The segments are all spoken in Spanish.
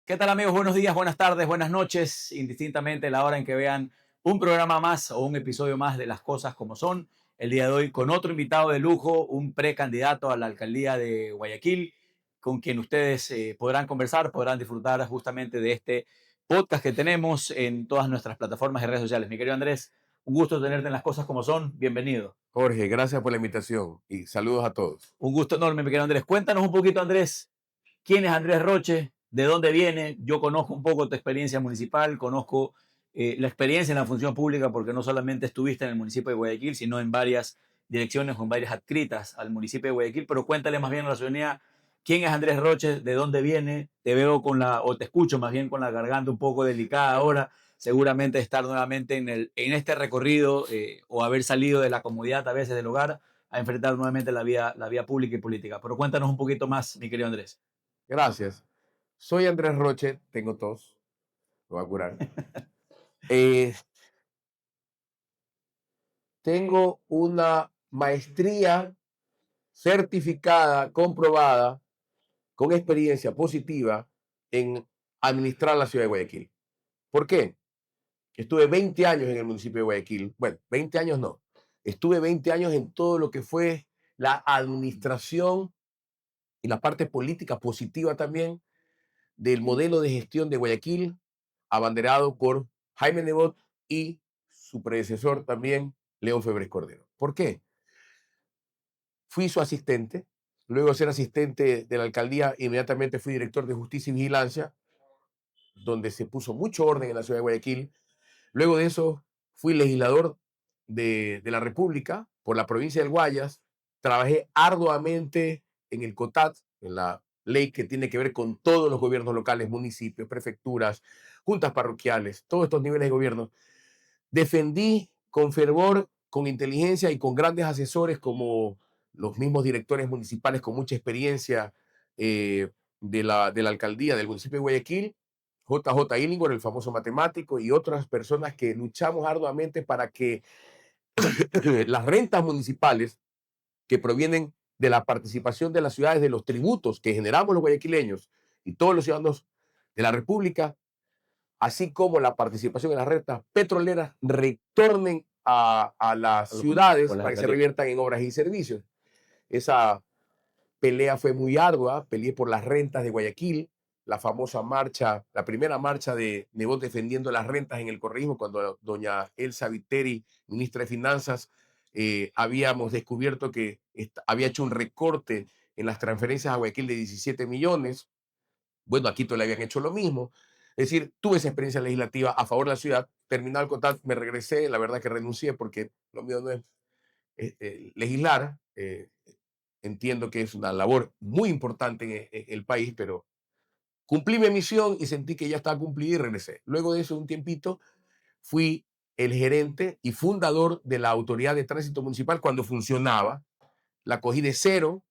¿Qué tal amigos? Buenos días, buenas tardes, buenas noches, indistintamente la hora en que vean un programa más o un episodio más de Las Cosas como Son. El día de hoy con otro invitado de lujo, un precandidato a la alcaldía de Guayaquil, con quien ustedes podrán conversar, podrán disfrutar justamente de este podcast que tenemos en todas nuestras plataformas de redes sociales. Mi querido Andrés, un gusto tenerte en Las Cosas como Son. Bienvenido. Jorge, gracias por la invitación y saludos a todos. Un gusto enorme, mi querido Andrés. Cuéntanos un poquito, Andrés, ¿quién es Andrés Roche? ¿De dónde viene? Yo conozco un poco tu experiencia municipal, conozco la experiencia en la función pública, porque no solamente estuviste en el municipio de Guayaquil, sino en varias direcciones, con varias adscritas al municipio de Guayaquil, pero cuéntale más bien a la ciudadanía quién es Andrés Roche, de dónde viene, te veo o te escucho más bien con la garganta un poco delicada ahora, seguramente estar nuevamente en este recorrido o haber salido de la comodidad a veces del hogar a enfrentar nuevamente la vía pública y política. Pero cuéntanos un poquito más, mi querido Andrés. Gracias. Soy Andrés Roche, tengo tos, me voy a curar. Eh, Tengo una maestría certificada, comprobada, con experiencia positiva en administrar la ciudad de Guayaquil. ¿Por qué? Estuve 20 años en el municipio de Guayaquil. Bueno, 20 años no. Estuve 20 años en todo lo que fue la administración y la parte política positiva también del modelo de gestión de Guayaquil, abanderado por Jaime Nebot y su predecesor también, León Febres Cordero. ¿Por qué? Fui su asistente, luego de ser asistente de la alcaldía, inmediatamente fui director de Justicia y Vigilancia, donde se puso mucho orden en la ciudad de Guayaquil. Luego de eso, fui legislador de la República por la provincia del Guayas, trabajé arduamente en el COTAT, en la ley que tiene que ver con todos los gobiernos locales, municipios, prefecturas, juntas parroquiales, todos estos niveles de gobierno. Defendí con fervor, con inteligencia y con grandes asesores como los mismos directores municipales con mucha experiencia de la alcaldía del municipio de Guayaquil, JJ Illingworth, el famoso matemático, y otras personas que luchamos arduamente para que las rentas municipales que provienen de la participación de las ciudades, de los tributos que generamos los guayaquileños y todos los ciudadanos de la República, así como la participación en las rentas petroleras, retornen a las ciudades Con las para que se alcaldías. reviertan en obras y servicios. Esa pelea fue muy ardua, peleé por las rentas de Guayaquil, la famosa marcha, la primera marcha de Nebot defendiendo las rentas en el correísmo, cuando doña Elsa Viteri, ministra de Finanzas, habíamos descubierto que había hecho un recorte en las transferencias a Guayaquil de 17 millones. Bueno, a Quito le habían hecho lo mismo. Es decir, tuve esa experiencia legislativa a favor de la ciudad. Terminado el COTAD, me regresé. La verdad que renuncié porque lo mío no es legislar. Entiendo que es una labor muy importante en el país, pero cumplí mi misión y sentí que ya estaba cumplida y regresé. Luego de eso, un tiempito, fui el gerente y fundador de la Autoridad de Tránsito Municipal cuando funcionaba. La cogí de cero.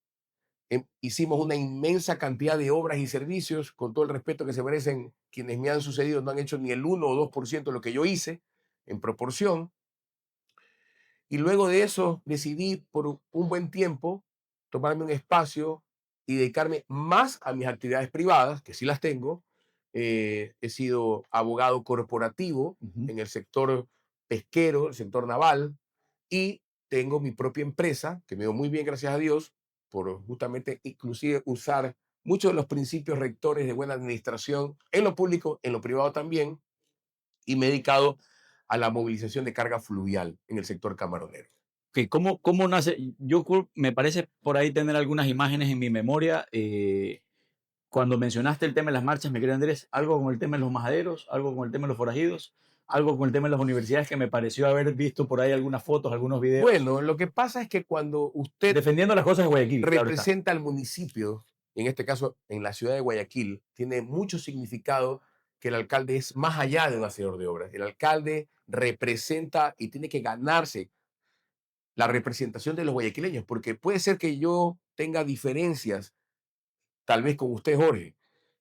Hicimos una inmensa cantidad de obras y servicios, con todo el respeto que se merecen quienes me han sucedido, no han hecho ni el 1 o 2% de lo que yo hice en proporción. Y luego de eso decidí por un buen tiempo tomarme un espacio y dedicarme más a mis actividades privadas, que sí las tengo. He sido abogado corporativo Ujú. en el sector pesquero, el sector naval, y tengo mi propia empresa, que me dio muy bien, gracias a Dios, por justamente inclusive usar muchos de los principios rectores de buena administración en lo público, en lo privado también, y me he dedicado a la movilización de carga fluvial en el sector camaronero. Okay, ¿cómo nace? Me parece por ahí tener algunas imágenes en mi memoria. Cuando mencionaste el tema de las marchas, me querido Andrés, algo con el tema de los majaderos, algo con el tema de los forajidos, algo con el tema de las universidades que me pareció haber visto por ahí algunas fotos, algunos videos, Bueno, lo que pasa es que cuando usted defendiendo las cosas de Guayaquil, claro está. representa al municipio, en este caso en la ciudad de Guayaquil, tiene mucho significado que el alcalde es más allá de un hacedor de obras. El alcalde representa y tiene que ganarse la representación de los guayaquileños, porque puede ser que yo tenga diferencias, tal vez con usted, Jorge,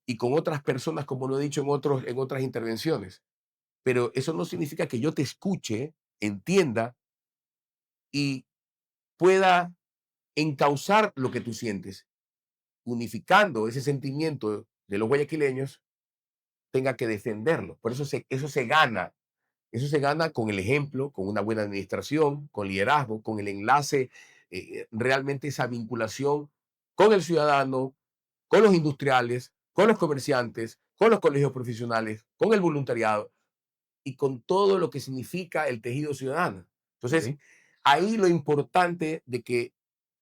y con otras personas, como lo he dicho en otras intervenciones, pero eso no significa que yo te escuche, entienda y pueda encauzar lo que tú sientes, unificando ese sentimiento de los guayaquileños tenga que defenderlo. Por eso eso se gana. Eso se gana con el ejemplo, con una buena administración, con liderazgo, con el enlace, realmente esa vinculación con el ciudadano, con los industriales, con los comerciantes, con los colegios profesionales, con el voluntariado y con todo lo que significa el tejido ciudadano. Entonces, Sí, ahí lo importante de que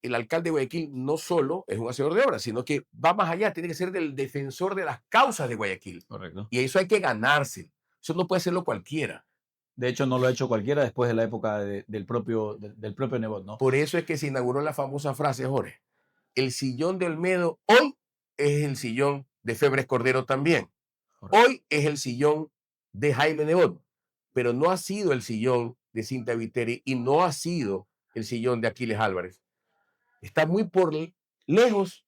el alcalde de Guayaquil no solo es un hacedor de obras, sino que va más allá, tiene que ser del defensor de las causas de Guayaquil. correcto. Y eso hay que ganarse. Eso no puede hacerlo cualquiera. De hecho, no lo ha hecho cualquiera después de la época del propio Nebot, ¿no? Por eso es que se inauguró la famosa frase, Jorge. El sillón de Olmedo hoy es el sillón de Febres Cordero también. Correcto. Hoy es el sillón de Jaime Nebot, pero no ha sido el sillón de Cintia Viteri y no ha sido el sillón de Aquiles Álvarez. Está muy por lejos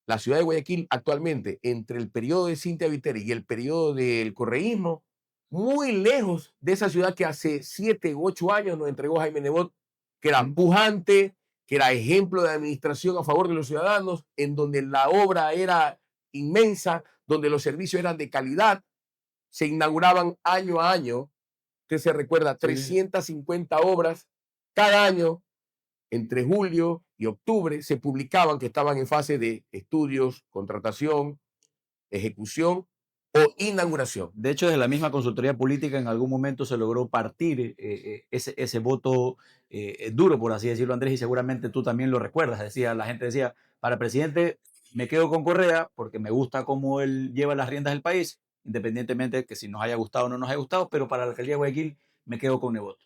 la ciudad de Guayaquil actualmente entre el periodo de Cintia Viteri y el periodo del correísmo, muy lejos de esa ciudad que hace 7 u 8 años nos entregó Jaime Nebot, que era pujante, que era ejemplo de administración a favor de los ciudadanos, en donde la obra era inmensa, donde los servicios eran de calidad, se inauguraban año a año. Usted se recuerda, 350 obras cada año, entre julio y octubre, se publicaban que estaban en fase de estudios, contratación, ejecución o inauguración. De hecho, desde la misma consultoría política en algún momento se logró partir ese voto duro, por así decirlo, Andrés, y seguramente tú también lo recuerdas. Decía, la gente decía, para presidente me quedo con Correa porque me gusta cómo él lleva las riendas del país, independientemente de que si nos haya gustado o no nos haya gustado, pero para la alcaldía de Guayaquil me quedo con Nebot.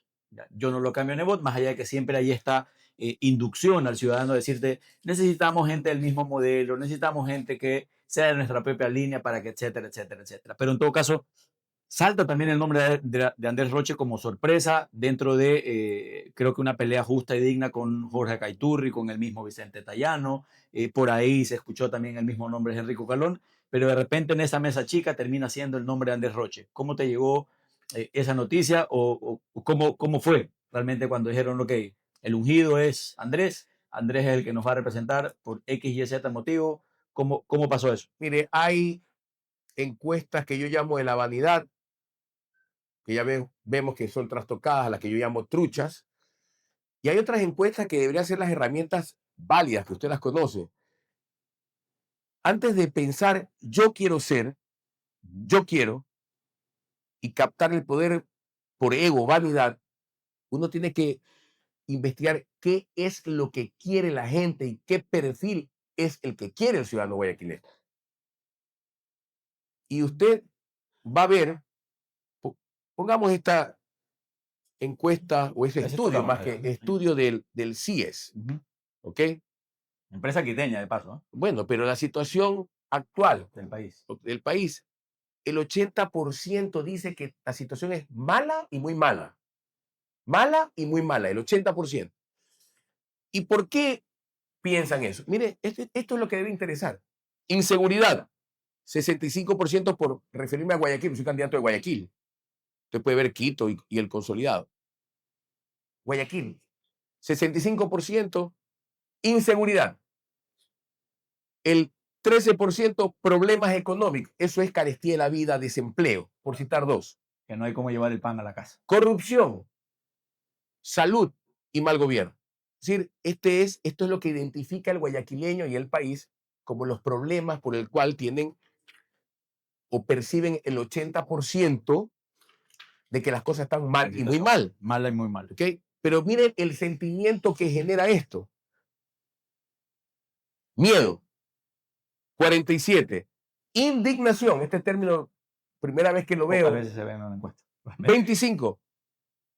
Yo no lo cambio a Nebot, más allá de que siempre ahí está inducción al ciudadano, decirte, necesitamos gente del mismo modelo, necesitamos gente que sea de nuestra propia línea para que, etcétera, etcétera, etcétera. Pero en todo caso, salta también el nombre de Andrés Roche como sorpresa dentro de, creo que una pelea justa y digna con Jorge Caiturri, con el mismo Vicente Tayano. Por ahí se escuchó también el mismo nombre de Enrico Calón, pero de repente en esa mesa chica termina siendo el nombre de Andrés Roche. ¿Cómo te llegó esa noticia o cómo fue realmente cuando dijeron, ok, el ungido es Andrés, Andrés es el que nos va a representar por X, Y, Z motivo? ¿Cómo pasó eso? Mire, hay encuestas que yo llamo de la vanidad, que ya vemos que son trastocadas, a las que yo llamo truchas, y hay otras encuestas que deberían ser las herramientas válidas, que usted las conoce. Antes de pensar, yo quiero ser, yo quiero, y captar el poder por ego, vanidad, uno tiene que investigar qué es lo que quiere la gente y qué perfil es el que quiere el ciudadano guayaquileño. Y usted va a ver, pongamos esta encuesta o ese estudio, más que estudio del CIES, ¿ok? Empresa quiteña, de paso, ¿no? Bueno, pero la situación actual Del país. del país, el 80% dice que la situación es mala y muy mala. Mala y muy mala, el 80%. ¿Y por qué piensan eso? Mire, esto es lo que debe interesar. Inseguridad, 65% por referirme a Guayaquil, soy candidato de Guayaquil. Usted puede ver Quito y el consolidado. Guayaquil, 65% inseguridad. El 13% problemas económicos. Eso es carestía de la vida, desempleo, por citar dos. Que no hay cómo llevar el pan a la casa. Corrupción, salud y mal gobierno. Es decir, esto es lo que identifica al guayaquileño y el país como los problemas por el cual tienen o perciben el 80% de que las cosas están mal y muy mal. Mala y muy mal. ¿Okay? Pero miren el sentimiento que genera esto. Miedo, 47. Indignación, este término, primera vez que lo veo. Pocas veces se ve en una encuesta. 25.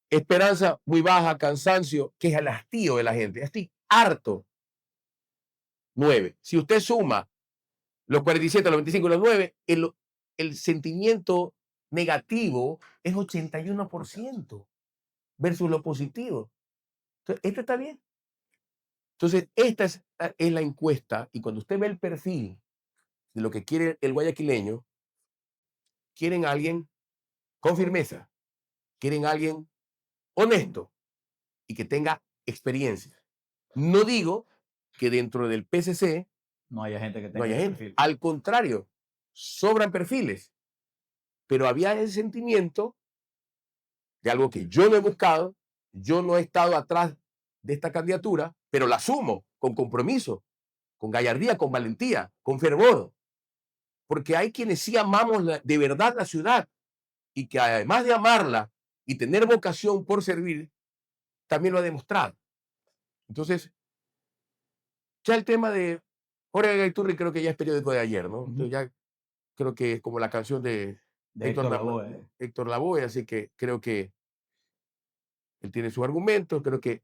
Esperanza muy baja, cansancio, que es el hastío de la gente. Estoy harto. 9. Si usted suma los 47, los 25 y los 9, el sentimiento negativo es 81% versus lo positivo. Entonces, esto está bien. Entonces, esta es la encuesta y cuando usted ve el perfil de lo que quiere el guayaquileño, quieren a alguien con firmeza, quieren a alguien honesto y que tenga experiencia. No digo que dentro del PCC no haya gente que no tenga haya ese gente. perfil. Al contrario, sobran perfiles. pero había ese sentimiento de algo que yo no he buscado, yo no he estado atrás de esta candidatura, pero la asumo con compromiso, con gallardía, con valentía, con fervor, porque hay quienes sí amamos de verdad la ciudad y que además de amarla y tener vocación por servir, también lo ha demostrado. Entonces, ya el tema de Jorge Gaiturri creo que ya es periódico de ayer, ¿no? Entonces ya creo que es como la canción de Héctor Lavoe. Héctor Lavoe, así que creo que él tiene su argumento, creo que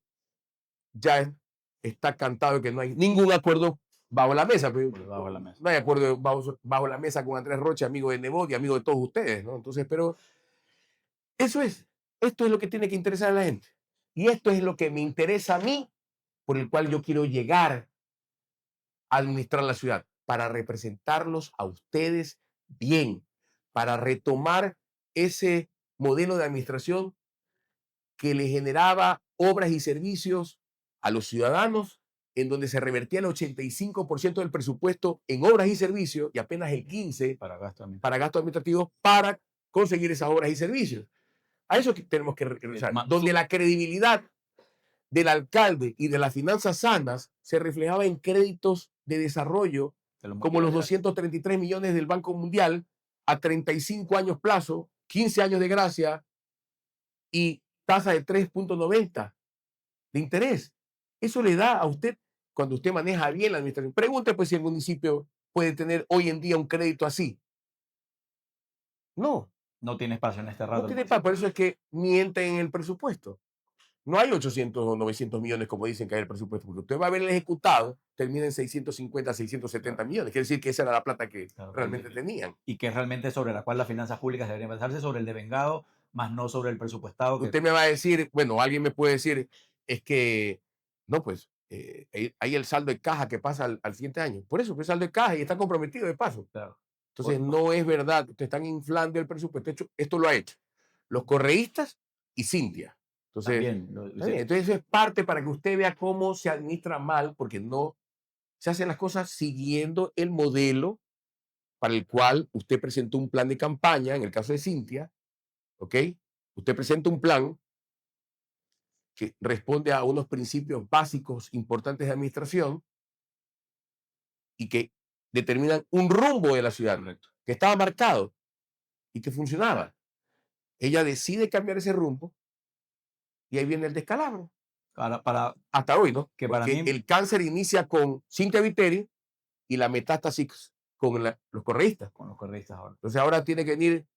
ya está cantado que no hay ningún acuerdo bajo la mesa. Bajo la mesa. No hay acuerdo bajo la mesa con Andrés Rocha, amigo de Nebot y amigo de todos ustedes, ¿no? Entonces, pero esto es lo que tiene que interesar a la gente. Y esto es lo que me interesa a mí, por el cual yo quiero llegar a administrar la ciudad, para representarlos a ustedes bien, para retomar ese modelo de administración que le generaba obras y servicios a los ciudadanos, en donde se revertía el 85% del presupuesto en obras y servicios y apenas el 15% Para gastos administrativos para conseguir esas obras y servicios. A eso tenemos que regresar, donde la credibilidad del alcalde y de las finanzas sanas se reflejaba en créditos de desarrollo, como los 233 millones del Banco Mundial a 35 años plazo, 15 años de gracia y tasa de 3.90 de interés. Eso le da a usted, cuando usted maneja bien la administración. Pregunte pues si el municipio puede tener hoy en día un crédito así. No. No tiene espacio en este rato. No tiene espacio, por eso es que mienten en el presupuesto. No hay 800 o 900 millones como dicen que hay el presupuesto, porque usted va a ver el ejecutado, termina en 650, 670 millones. Quiere decir que esa era la plata que realmente tenían. Y que realmente sobre la cual las finanzas públicas deberían basarse, sobre el devengado, más no sobre el presupuestado. Usted me va a decir, bueno, alguien me puede decir, es que, no, pues, hay el saldo de caja que pasa al siguiente año. Por eso, el saldo de caja y está comprometido de paso. Claro. Entonces, no es verdad, ustedes están inflando el presupuesto. Esto lo ha hecho los correístas y Cintia. Entonces, entonces eso es parte para que usted vea cómo se administra mal, porque no se hacen las cosas siguiendo el modelo para el cual usted presentó un plan de campaña, en el caso de Cintia, ¿ok? Usted presenta un plan que responde a unos principios básicos importantes de administración y que determinan un rumbo de la ciudad, que estaba marcado y que funcionaba. Ella decide cambiar ese rumbo y ahí viene el descalabro. Hasta hoy, ¿no? Que Porque para mí el cáncer inicia con Cintia Viteri y la metástasis con los correístas. Con los correístas ahora. Entonces ahora tiene que venir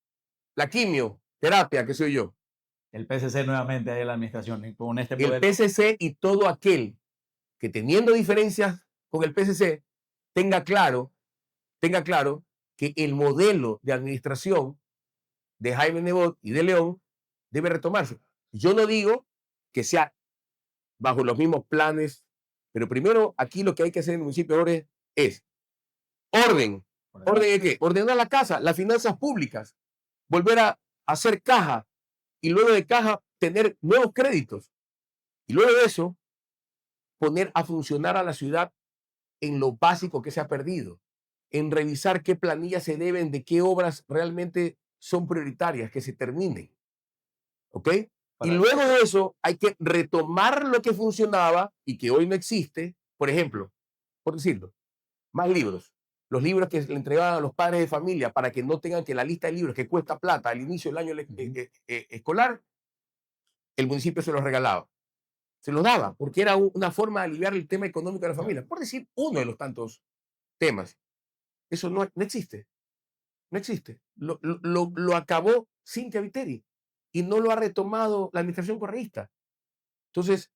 la quimioterapia, qué sé yo. El PSC nuevamente ahí en la administración. Con este el PSC y todo aquel que teniendo diferencias con el PSC tenga claro que el modelo de administración de Jaime Nebot y de León debe retomarse. Yo no digo que sea bajo los mismos planes, pero primero aquí lo que hay que hacer en el municipio ahora es orden. ¿Orden de qué? Ordenar la casa, las finanzas públicas, volver a hacer caja y luego de caja tener nuevos créditos. Y luego de eso, poner a funcionar a la ciudad en lo básico que se ha perdido, en revisar qué planillas se deben, de qué obras realmente son prioritarias, que se terminen. ¿Ok? Y luego de eso hay que retomar lo que funcionaba y que hoy no existe. Por ejemplo, por decirlo, más libros. Los libros que le entregaban a los padres de familia para que no tengan que la lista de libros que cuesta plata al inicio del año escolar, el municipio se los regalaba. Se los daba, porque era una forma de aliviar el tema económico de la familia. Por decir uno de los tantos temas. Eso no existe. No existe. Lo acabó Cintia Viteri y no lo ha retomado la administración correísta. Entonces,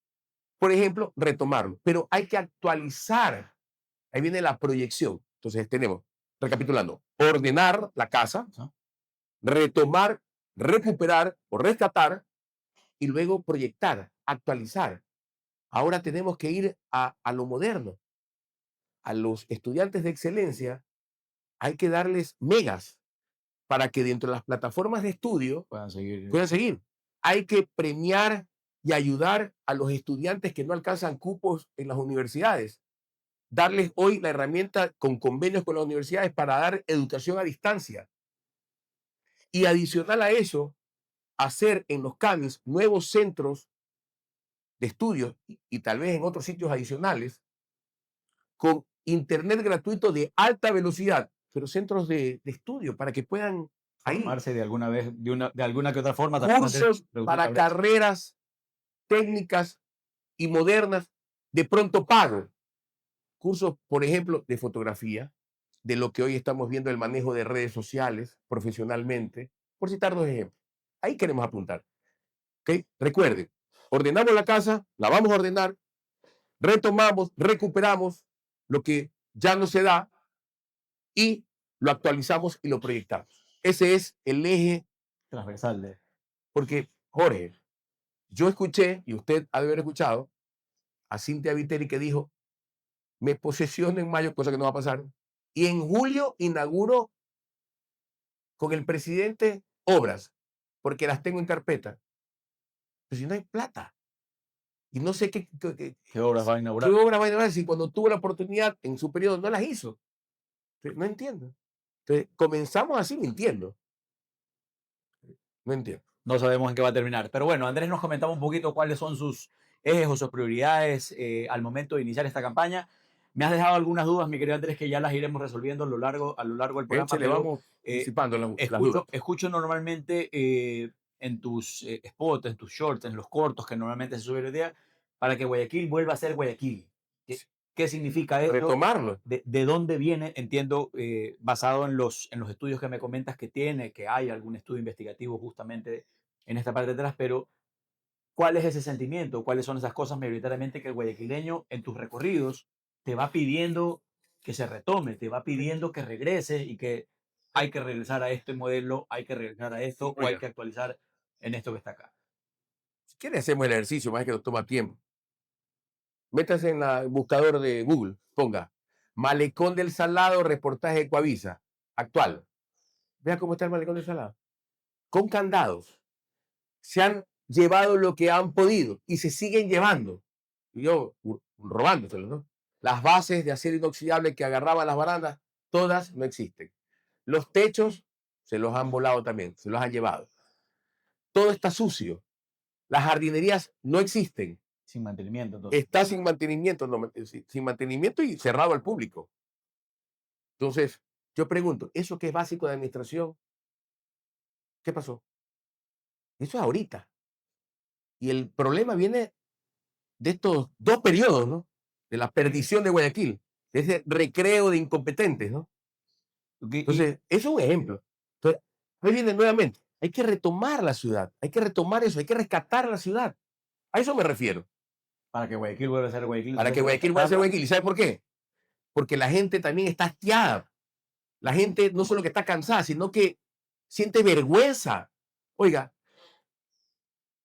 por ejemplo, retomarlo. Pero hay que actualizar. Ahí viene la proyección. Entonces tenemos, recapitulando, ordenar la casa, retomar, recuperar o rescatar y luego proyectar, actualizar. Ahora tenemos que ir a lo moderno. A los estudiantes de excelencia hay que darles megas para que dentro de las plataformas de estudio puedan seguir. Hay que premiar y ayudar a los estudiantes que no alcanzan cupos en las universidades. Darles hoy la herramienta con convenios con las universidades para dar educación a distancia. Y adicional a eso, hacer en los CAMIS nuevos centros de estudios y tal vez en otros sitios adicionales con internet gratuito de alta velocidad, pero centros de estudio para que puedan ahí Formarse de alguna vez, de alguna que otra forma. cursos para carreras técnicas y modernas de pronto pago. Cursos, por ejemplo, de fotografía, de lo que hoy estamos viendo, el manejo de redes sociales profesionalmente, por citar dos ejemplos. Ahí queremos apuntar. ¿Okay? Recuerden, ordenamos la casa, la vamos a ordenar, retomamos, recuperamos lo que ya no se da y lo actualizamos y lo proyectamos. Ese es el eje transversal de... Porque, Jorge, yo escuché, y usted ha de haber escuchado, a Cintia Viteri que dijo, me posesiono en mayo, cosa que no va a pasar, y en julio inauguro con el presidente obras, porque las tengo en carpeta. Pero si no hay plata, y no sé ¿Qué obras va a inaugurar? qué obra va a inaugurar si cuando tuvo la oportunidad en su periodo no las hizo. Entonces, no entiendo. Entonces, comenzamos así mintiendo. No entiendo. No sabemos en qué va a terminar. Pero bueno, Andrés nos comentaba un poquito cuáles son sus ejes o sus prioridades al momento de iniciar esta campaña. Me has dejado algunas dudas, mi querido Andrés, que ya las iremos resolviendo a lo largo del programa. Le vamos disipando las dudas. Escucho normalmente en tus spots, en tus shorts, en los cortos que normalmente se suben hoy día, para que Guayaquil vuelva a ser Guayaquil. ¿Qué significa eso? Retomarlo. ¿De dónde viene? Entiendo, basado en los estudios que me comentas que tiene, que hay algún estudio investigativo justamente en esta parte de atrás, pero ¿cuál es ese sentimiento? ¿Cuáles son esas cosas mayoritariamente que el guayaquileño en tus recorridos te va pidiendo que se retome, te va pidiendo que regrese y que hay que regresar a este modelo, hay que regresar a esto o hay que actualizar en esto que está acá? Si quiere hacemos el ejercicio, más que nos toma tiempo. Métase en el buscador de Google, ponga Malecón del Salado, reportaje de Coavisa, actual. Vea cómo está el Malecón del Salado. Con candados. Se han llevado lo que han podido y se siguen llevando. Y yo, robándoselo, ¿no? Las bases de acero inoxidable que agarraban las barandas, todas no existen. Los techos se los han volado también, se los han llevado. Todo está sucio. Las jardinerías no existen. Sin mantenimiento. Entonces. Está sin mantenimiento, sin mantenimiento y cerrado al público. Entonces, yo pregunto, ¿eso que es básico de administración? ¿Qué pasó? Eso es ahorita. Y el problema viene de estos dos periodos, ¿no? De la perdición de Guayaquil, de ese recreo de incompetentes, ¿no? Entonces, eso es un ejemplo. Entonces, ahí viene nuevamente, hay que retomar la ciudad, hay que retomar eso, hay que rescatar la ciudad. A eso me refiero. Para que Guayaquil vuelva a ser Guayaquil. Para que Guayaquil vuelva a ser Guayaquil. ¿Y sabe por qué? Porque la gente también está hastiada. La gente no solo que está cansada, sino que siente vergüenza. Oiga,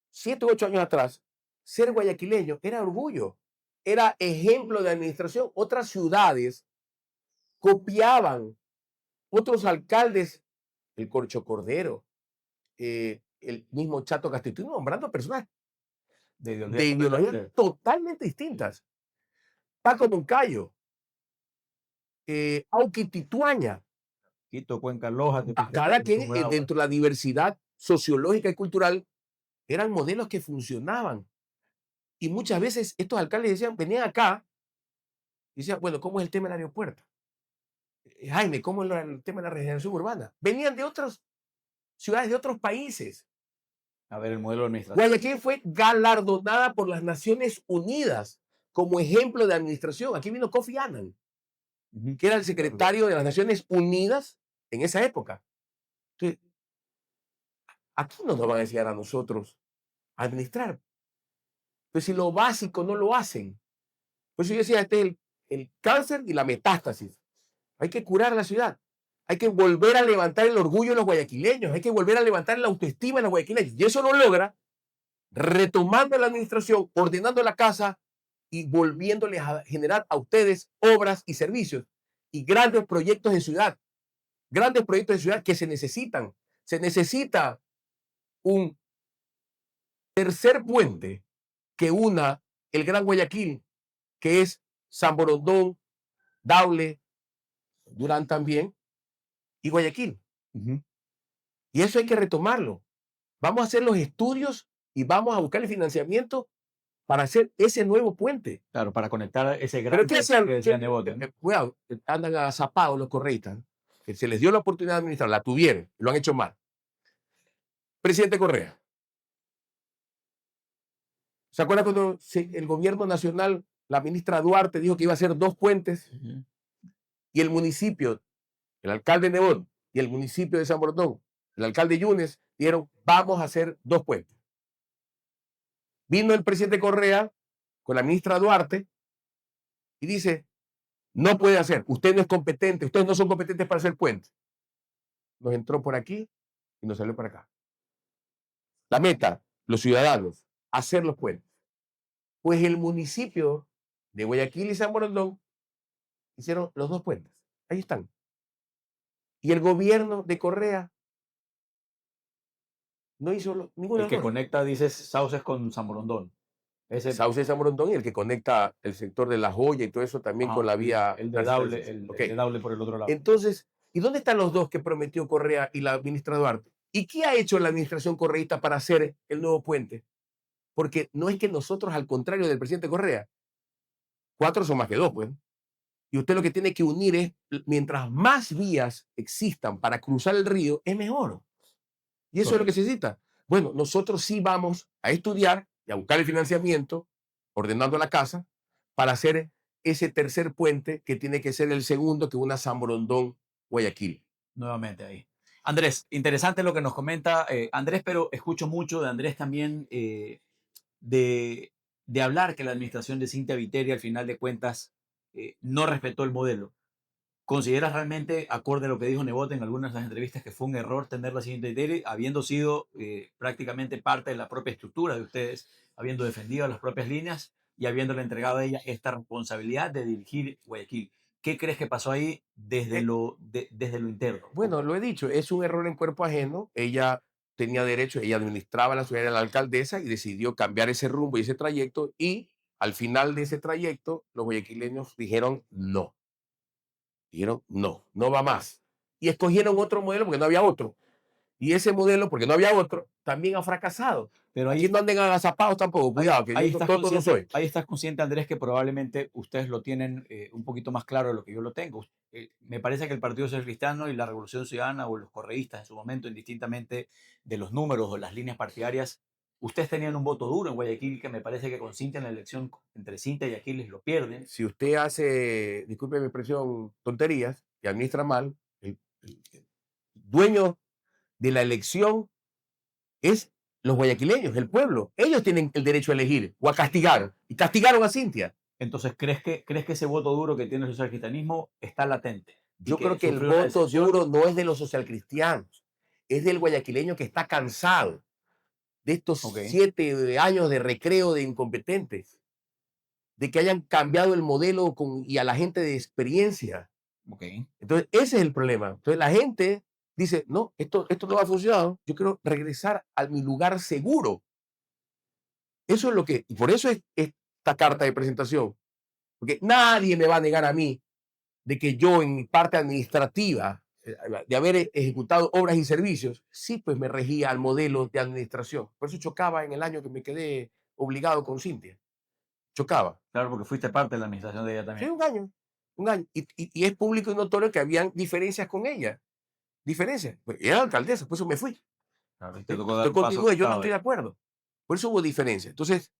7 u 8 años atrás, ser guayaquileño era orgullo, era ejemplo de administración. Otras ciudades copiaban, otros alcaldes, el Corcho Cordero, el mismo Chato Castillo, nombrando personas de ideologías totalmente distintas. Paco Moncayo, Auqui Tituaña. Quito, Cuenca, Loja. Cada quien, dentro de la diversidad sociológica y cultural, eran modelos que funcionaban. Y muchas veces estos alcaldes decían, venían acá, y decían, bueno, ¿cómo es el tema del aeropuerto? Jaime, ¿cómo es el tema de la regeneración urbana? Venían de otras ciudades, de otros países. A ver, el modelo administrativo. Guayaquil fue galardonada por las Naciones Unidas como ejemplo de administración. Aquí vino Kofi Annan, que era el secretario de las Naciones Unidas en esa época. Entonces, aquí no nos van a enseñar a nosotros a administrar. Pues si lo básico no lo hacen. Por eso yo decía, este es el cáncer y la metástasis. Hay que curar la ciudad. Hay que volver a levantar el orgullo de los guayaquileños. Hay que volver a levantar la autoestima de los guayaquileños. Y eso lo logra retomando la administración, ordenando la casa y volviéndoles a generar a ustedes obras y servicios y grandes proyectos de ciudad. Grandes proyectos de ciudad que se necesitan. Se necesita un tercer puente que una el Gran Guayaquil, que es San Borondón, Daule, Durán también, y Guayaquil. Y eso hay que retomarlo. Vamos a hacer los estudios y vamos a buscar el financiamiento para hacer ese nuevo puente. Claro, para conectar ese gran Pero ¿qué hacen? que decía Nebot, ¿no? Cuidado, andan agazapados los correístas, que se les dio la oportunidad de administrar, la tuvieron, lo han hecho mal. Presidente Correa. ¿Se acuerda cuando el gobierno nacional, la ministra Duarte, dijo que iba a hacer 2 puentes y el municipio, el alcalde Nebot y el municipio de San Borondón, el alcalde Yunes, dijeron, vamos a hacer 2 puentes? Vino el presidente Correa con la ministra Duarte y dice, no puede hacer, usted no es competente, ustedes no son competentes para hacer puentes. Nos entró por aquí y nos salió por acá. La meta, los ciudadanos, hacer los puentes. Pues el municipio de Guayaquil y San Borondón hicieron los 2 puentes. Ahí están. Y el gobierno de Correa no hizo ninguno El de que los 2. conecta, dices, Sauces con San Borondón. Ese, Sauce de San Borondón y el que conecta el sector de La Joya y todo eso también con la vía. el de Daule, el de Daule por el otro lado. Entonces, ¿y dónde están los 2 que prometió Correa y la ministra Duarte? ¿Y qué ha hecho la administración correísta para hacer el nuevo puente? Porque no es que nosotros, al contrario del presidente Correa, 4 son más que 2, pues. Y usted lo que tiene que unir es, mientras más vías existan para cruzar el río, es mejor. Y eso es lo que se necesita. Bueno, nosotros sí vamos a estudiar y a buscar el financiamiento, ordenando la casa, para hacer ese tercer puente que tiene que ser el segundo que una San Borondón Guayaquil. Nuevamente ahí. Andrés, interesante lo que nos comenta Andrés, pero escucho mucho de Andrés también de hablar que la administración de Cynthia Viteri al final de cuentas no respetó el modelo. ¿Consideras realmente, acorde a lo que dijo Nebot en algunas de las entrevistas, que fue un error tener la Cynthia Viteri, habiendo sido prácticamente parte de la propia estructura de ustedes, habiendo defendido las propias líneas y habiéndole entregado a ella esta responsabilidad de dirigir Guayaquil? ¿Qué crees que pasó ahí desde lo interno? Bueno, lo he dicho, es un error en cuerpo ajeno. Ella tenía derecho, ella administraba la ciudad, era la alcaldesa y decidió cambiar ese rumbo y ese trayecto, y al final de ese trayecto los guayaquileños dijeron no. Dijeron no, no va más. Y escogieron otro modelo porque no había otro. Y ese modelo, porque no había otro, también ha fracasado. Pero Aquí no anden agazapados tampoco, cuidado, que yo tonto no soy. Ahí estás consciente, Andrés, que probablemente ustedes lo tienen un poquito más claro de lo que yo lo tengo. Me parece que el Partido Social Cristiano y la Revolución Ciudadana o los correístas en su momento, indistintamente de los números o las líneas partidarias, ustedes tenían un voto duro en Guayaquil que me parece que con Cynthia en la elección entre Cynthia y Aquiles lo pierden. Si usted hace, disculpe mi expresión, tonterías y administra mal, el dueño de la elección es los guayaquileños, el pueblo. Ellos tienen el derecho a elegir o a castigar. Y castigaron a Cynthia. Entonces, ¿crees que ese voto duro que tiene el socialcristianismo está latente? Yo creo que el voto duro no es de los socialcristianos, es del guayaquileño que está cansado de estos 7 años de recreo de incompetentes, de que hayan cambiado el modelo y a la gente de experiencia. Entonces, ese es el problema. Entonces, la gente dice, no, esto no ha funcionado, yo quiero regresar a mi lugar seguro. Eso es lo que, y por eso es esta carta de presentación, porque nadie me va a negar a mí de que yo en mi parte administrativa, de haber ejecutado obras y servicios, sí, pues me regía al modelo de administración. Por eso chocaba en el año que me quedé obligado con Cynthia. Chocaba. Claro, porque fuiste parte de la administración de ella también. Sí, un año. Y es público y notorio que habían diferencias con ella. Diferencias. Pues era alcaldesa, por eso me fui. Claro, te tocó dar yo continué, yo no claro, estoy de acuerdo. Por eso hubo diferencias. Entonces,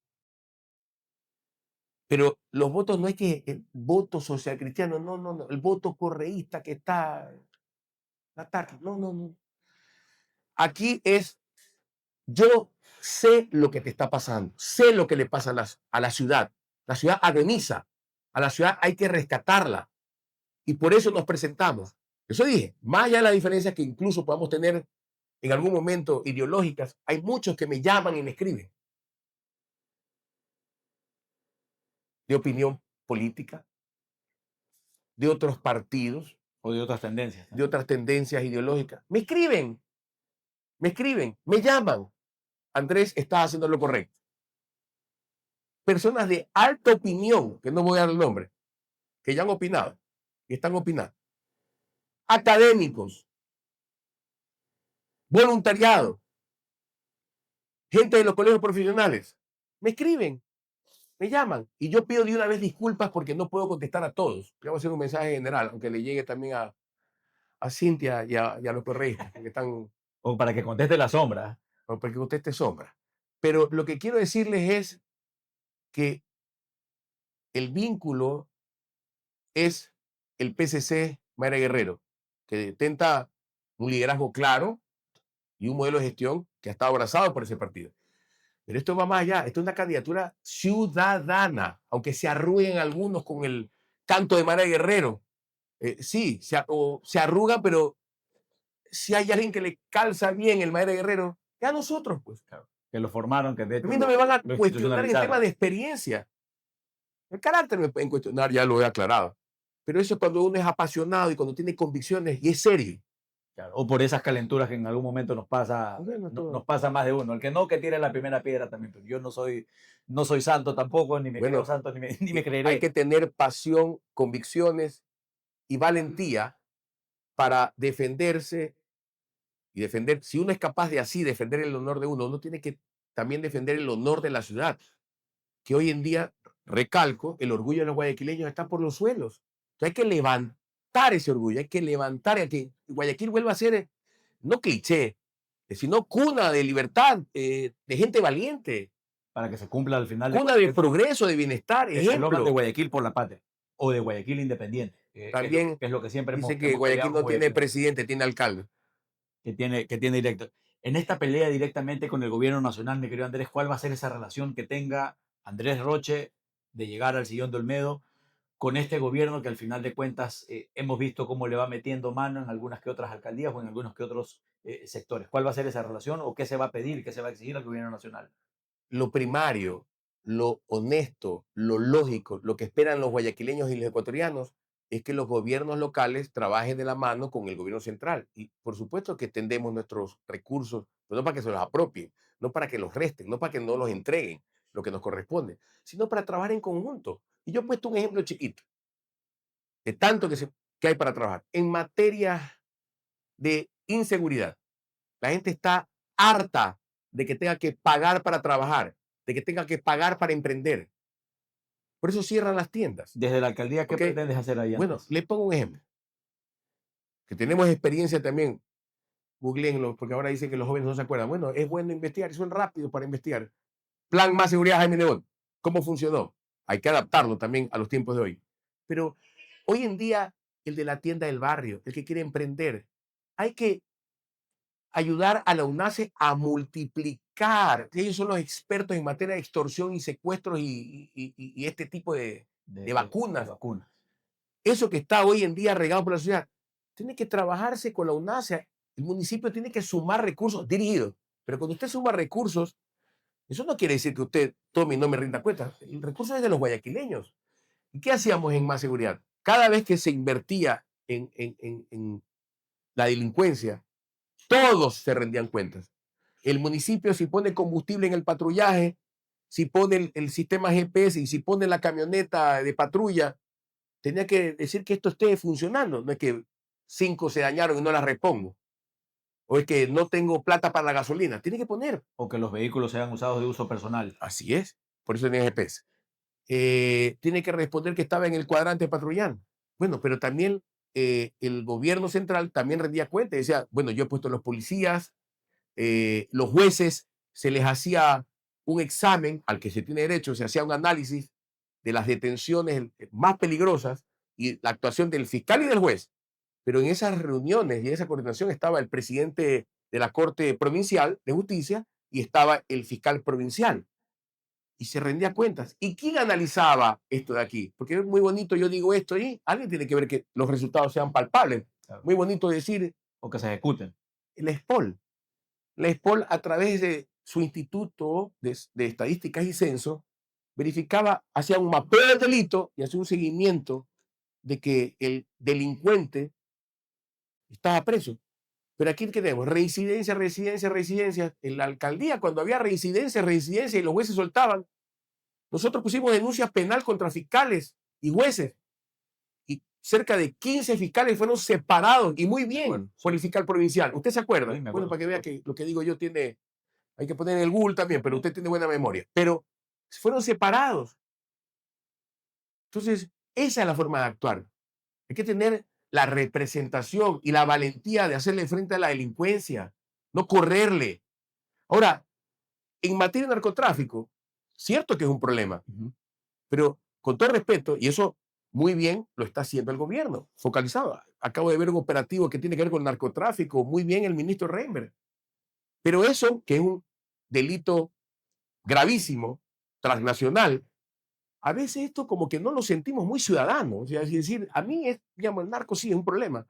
pero los votos no es que el voto social cristiano, no, el voto correísta que está ataque, no. Aquí es, yo sé lo que te está pasando, sé lo que le pasa a la ciudad agoniza, a la ciudad hay que rescatarla, y por eso nos presentamos. Eso dije, más allá de las diferencias que incluso podamos tener en algún momento ideológicas, hay muchos que me llaman y me escriben de opinión política, de otros partidos, o de otras tendencias. de otras tendencias ideológicas. Me escriben, me llaman. Andrés está haciendo lo correcto. Personas de alta opinión, que no voy a dar el nombre, que ya han opinado, que están opinando. Académicos, voluntariado, gente de los colegios profesionales, me escriben, me llaman y yo pido de una vez disculpas porque no puedo contestar a todos. Voy a hacer un mensaje general, aunque le llegue también a Cintia y a los correístas que están, O para que conteste la sombra. para que conteste sombra. Pero lo que quiero decirles es que el vínculo es el PCC Mayra Guerrero, que detenta un liderazgo claro y un modelo de gestión que ha estado abrazado por ese partido. Pero esto va más allá, esto es una candidatura ciudadana, aunque se arruguen algunos con el canto de Mayra Guerrero. Sí, se arruga, pero si hay alguien que le calza bien el Mayra Guerrero, ya nosotros, pues. Claro, que lo formaron, que de A hecho mí no me van a lo cuestionar en tema institucionalizaron. de experiencia. El carácter me pueden cuestionar, ya lo he aclarado. Pero eso es cuando uno es apasionado y cuando tiene convicciones y es serio. Claro, o por esas calenturas que en algún momento nos pasa, Bueno, nos pasa más de uno. El que no, que tire la primera piedra también. Pero yo no soy santo tampoco, ni me creo Bueno, santo, ni me hay creeré. que tener pasión, convicciones y valentía para defenderse y defender. Si uno es capaz de así defender el honor de uno, uno tiene que también defender el honor de la ciudad, que hoy en día, recalco, el orgullo de los guayaquileños está por los suelos. Entonces hay que levantar ese orgullo, hay que levantar a que Guayaquil vuelva a ser, no cliché, sino cuna de libertad, de gente valiente, Para que se cumpla al final cuna de progreso, de bienestar, el eslogan de ejemplo. Guayaquil por la patria. O de Guayaquil independiente. También Que es lo que siempre dice que hemos Guayaquil peleado con no tiene Guayaquil. presidente, tiene alcalde. Que tiene directo. En esta pelea directamente con el gobierno nacional, mi querido Andrés, ¿cuál va a ser esa relación que tenga Andrés Roche de llegar al sillón de Olmedo con este gobierno que al final de cuentas hemos visto cómo le va metiendo mano en algunas que otras alcaldías o en algunos que otros sectores? ¿Cuál va a ser esa relación o qué se va a pedir, qué se va a exigir al gobierno nacional? Lo primario, lo honesto, lo lógico, lo que esperan los guayaquileños y los ecuatorianos es que los gobiernos locales trabajen de la mano con el gobierno central. Y por supuesto que tendemos nuestros recursos, pero no para que se los apropien, no para que los resten, no para que no los entreguen lo que nos corresponde, sino para trabajar en conjunto. Y yo he puesto un ejemplo chiquito de tanto que hay para trabajar. En materia de inseguridad, la gente está harta de que tenga que pagar para trabajar, de que tenga que pagar para emprender. Por eso cierran las tiendas. Desde la alcaldía, ¿qué ¿Ok? pretendes hacer ahí? Bueno, le pongo un ejemplo. Que tenemos experiencia también. Googleenlo, porque ahora dicen que los jóvenes no se acuerdan. Bueno, es bueno investigar, son rápidos para investigar. Plan Más Seguridad Jaime Nebot. ¿Cómo funcionó? Hay que adaptarlo también a los tiempos de hoy. Pero hoy en día, el de la tienda del barrio, el que quiere emprender, hay que ayudar a la UNACE a multiplicar. Ellos son los expertos en materia de extorsión y secuestros y este tipo de vacunas. De vacunas. Eso que está hoy en día regado por la sociedad, tiene que trabajarse con la UNACE. El municipio tiene que sumar recursos dirigidos. Pero cuando usted suma recursos, eso no quiere decir que usted tome y no me rinda cuenta. El recurso es de los guayaquileños. ¿Y qué hacíamos en Más Seguridad? Cada vez que se invertía en la delincuencia, todos se rendían cuentas. El municipio, si pone combustible en el patrullaje, si pone el sistema GPS y si pone la camioneta de patrulla, tenía que decir que esto esté funcionando. No es que 5 se dañaron y no las repongo. O es que no tengo plata para la gasolina. Tiene que poner. O que los vehículos sean usados de uso personal. Así es. Por eso tiene GPS. Tiene que responder que estaba en el cuadrante patrullando. Bueno, pero también el gobierno central también rendía cuenta y decía, bueno, yo he puesto a los policías, los jueces, se les hacía un examen al que se tiene derecho, se hacía un análisis de las detenciones más peligrosas y la actuación del fiscal y del juez. Pero en esas reuniones y en esa coordinación estaba el presidente de la Corte Provincial de Justicia y estaba el fiscal provincial. Y se rendía cuentas. ¿Y quién analizaba esto de aquí? Porque es muy bonito, yo digo esto y alguien tiene que ver que los resultados sean palpables. Claro. Muy bonito decir. O que se ejecuten. La ESPOL. La ESPOL, a través de su instituto de estadísticas y censo, verificaba, hacía un mapeo del delito y hacía un seguimiento de que el delincuente estaba preso. Pero aquí tenemos reincidencia, residencia, residencia. En la alcaldía, cuando había reincidencia, residencia y los jueces soltaban, nosotros pusimos denuncias penal contra fiscales y jueces. Y cerca de 15 fiscales fueron separados y muy bien Bueno, por el fiscal provincial. ¿Usted se acuerda? Sí, me Bueno, acuerdo. para que vea que lo que digo yo tiene, hay que poner en el Google también, pero usted tiene buena memoria. Pero fueron separados. Entonces, esa es la forma de actuar. Hay que tener la representación y la valentía de hacerle frente a la delincuencia, no correrle. Ahora, en materia de narcotráfico, cierto que es un problema, Ujú. pero con todo respeto, y eso muy bien lo está haciendo el gobierno, focalizado. Acabo de ver un operativo que tiene que ver con el narcotráfico, muy bien el ministro Reimberg. Pero eso, que es un delito gravísimo, transnacional, a veces esto como que no lo sentimos muy ciudadanos. O sea, es decir, a mí es, digamos, el narco sí es un problema,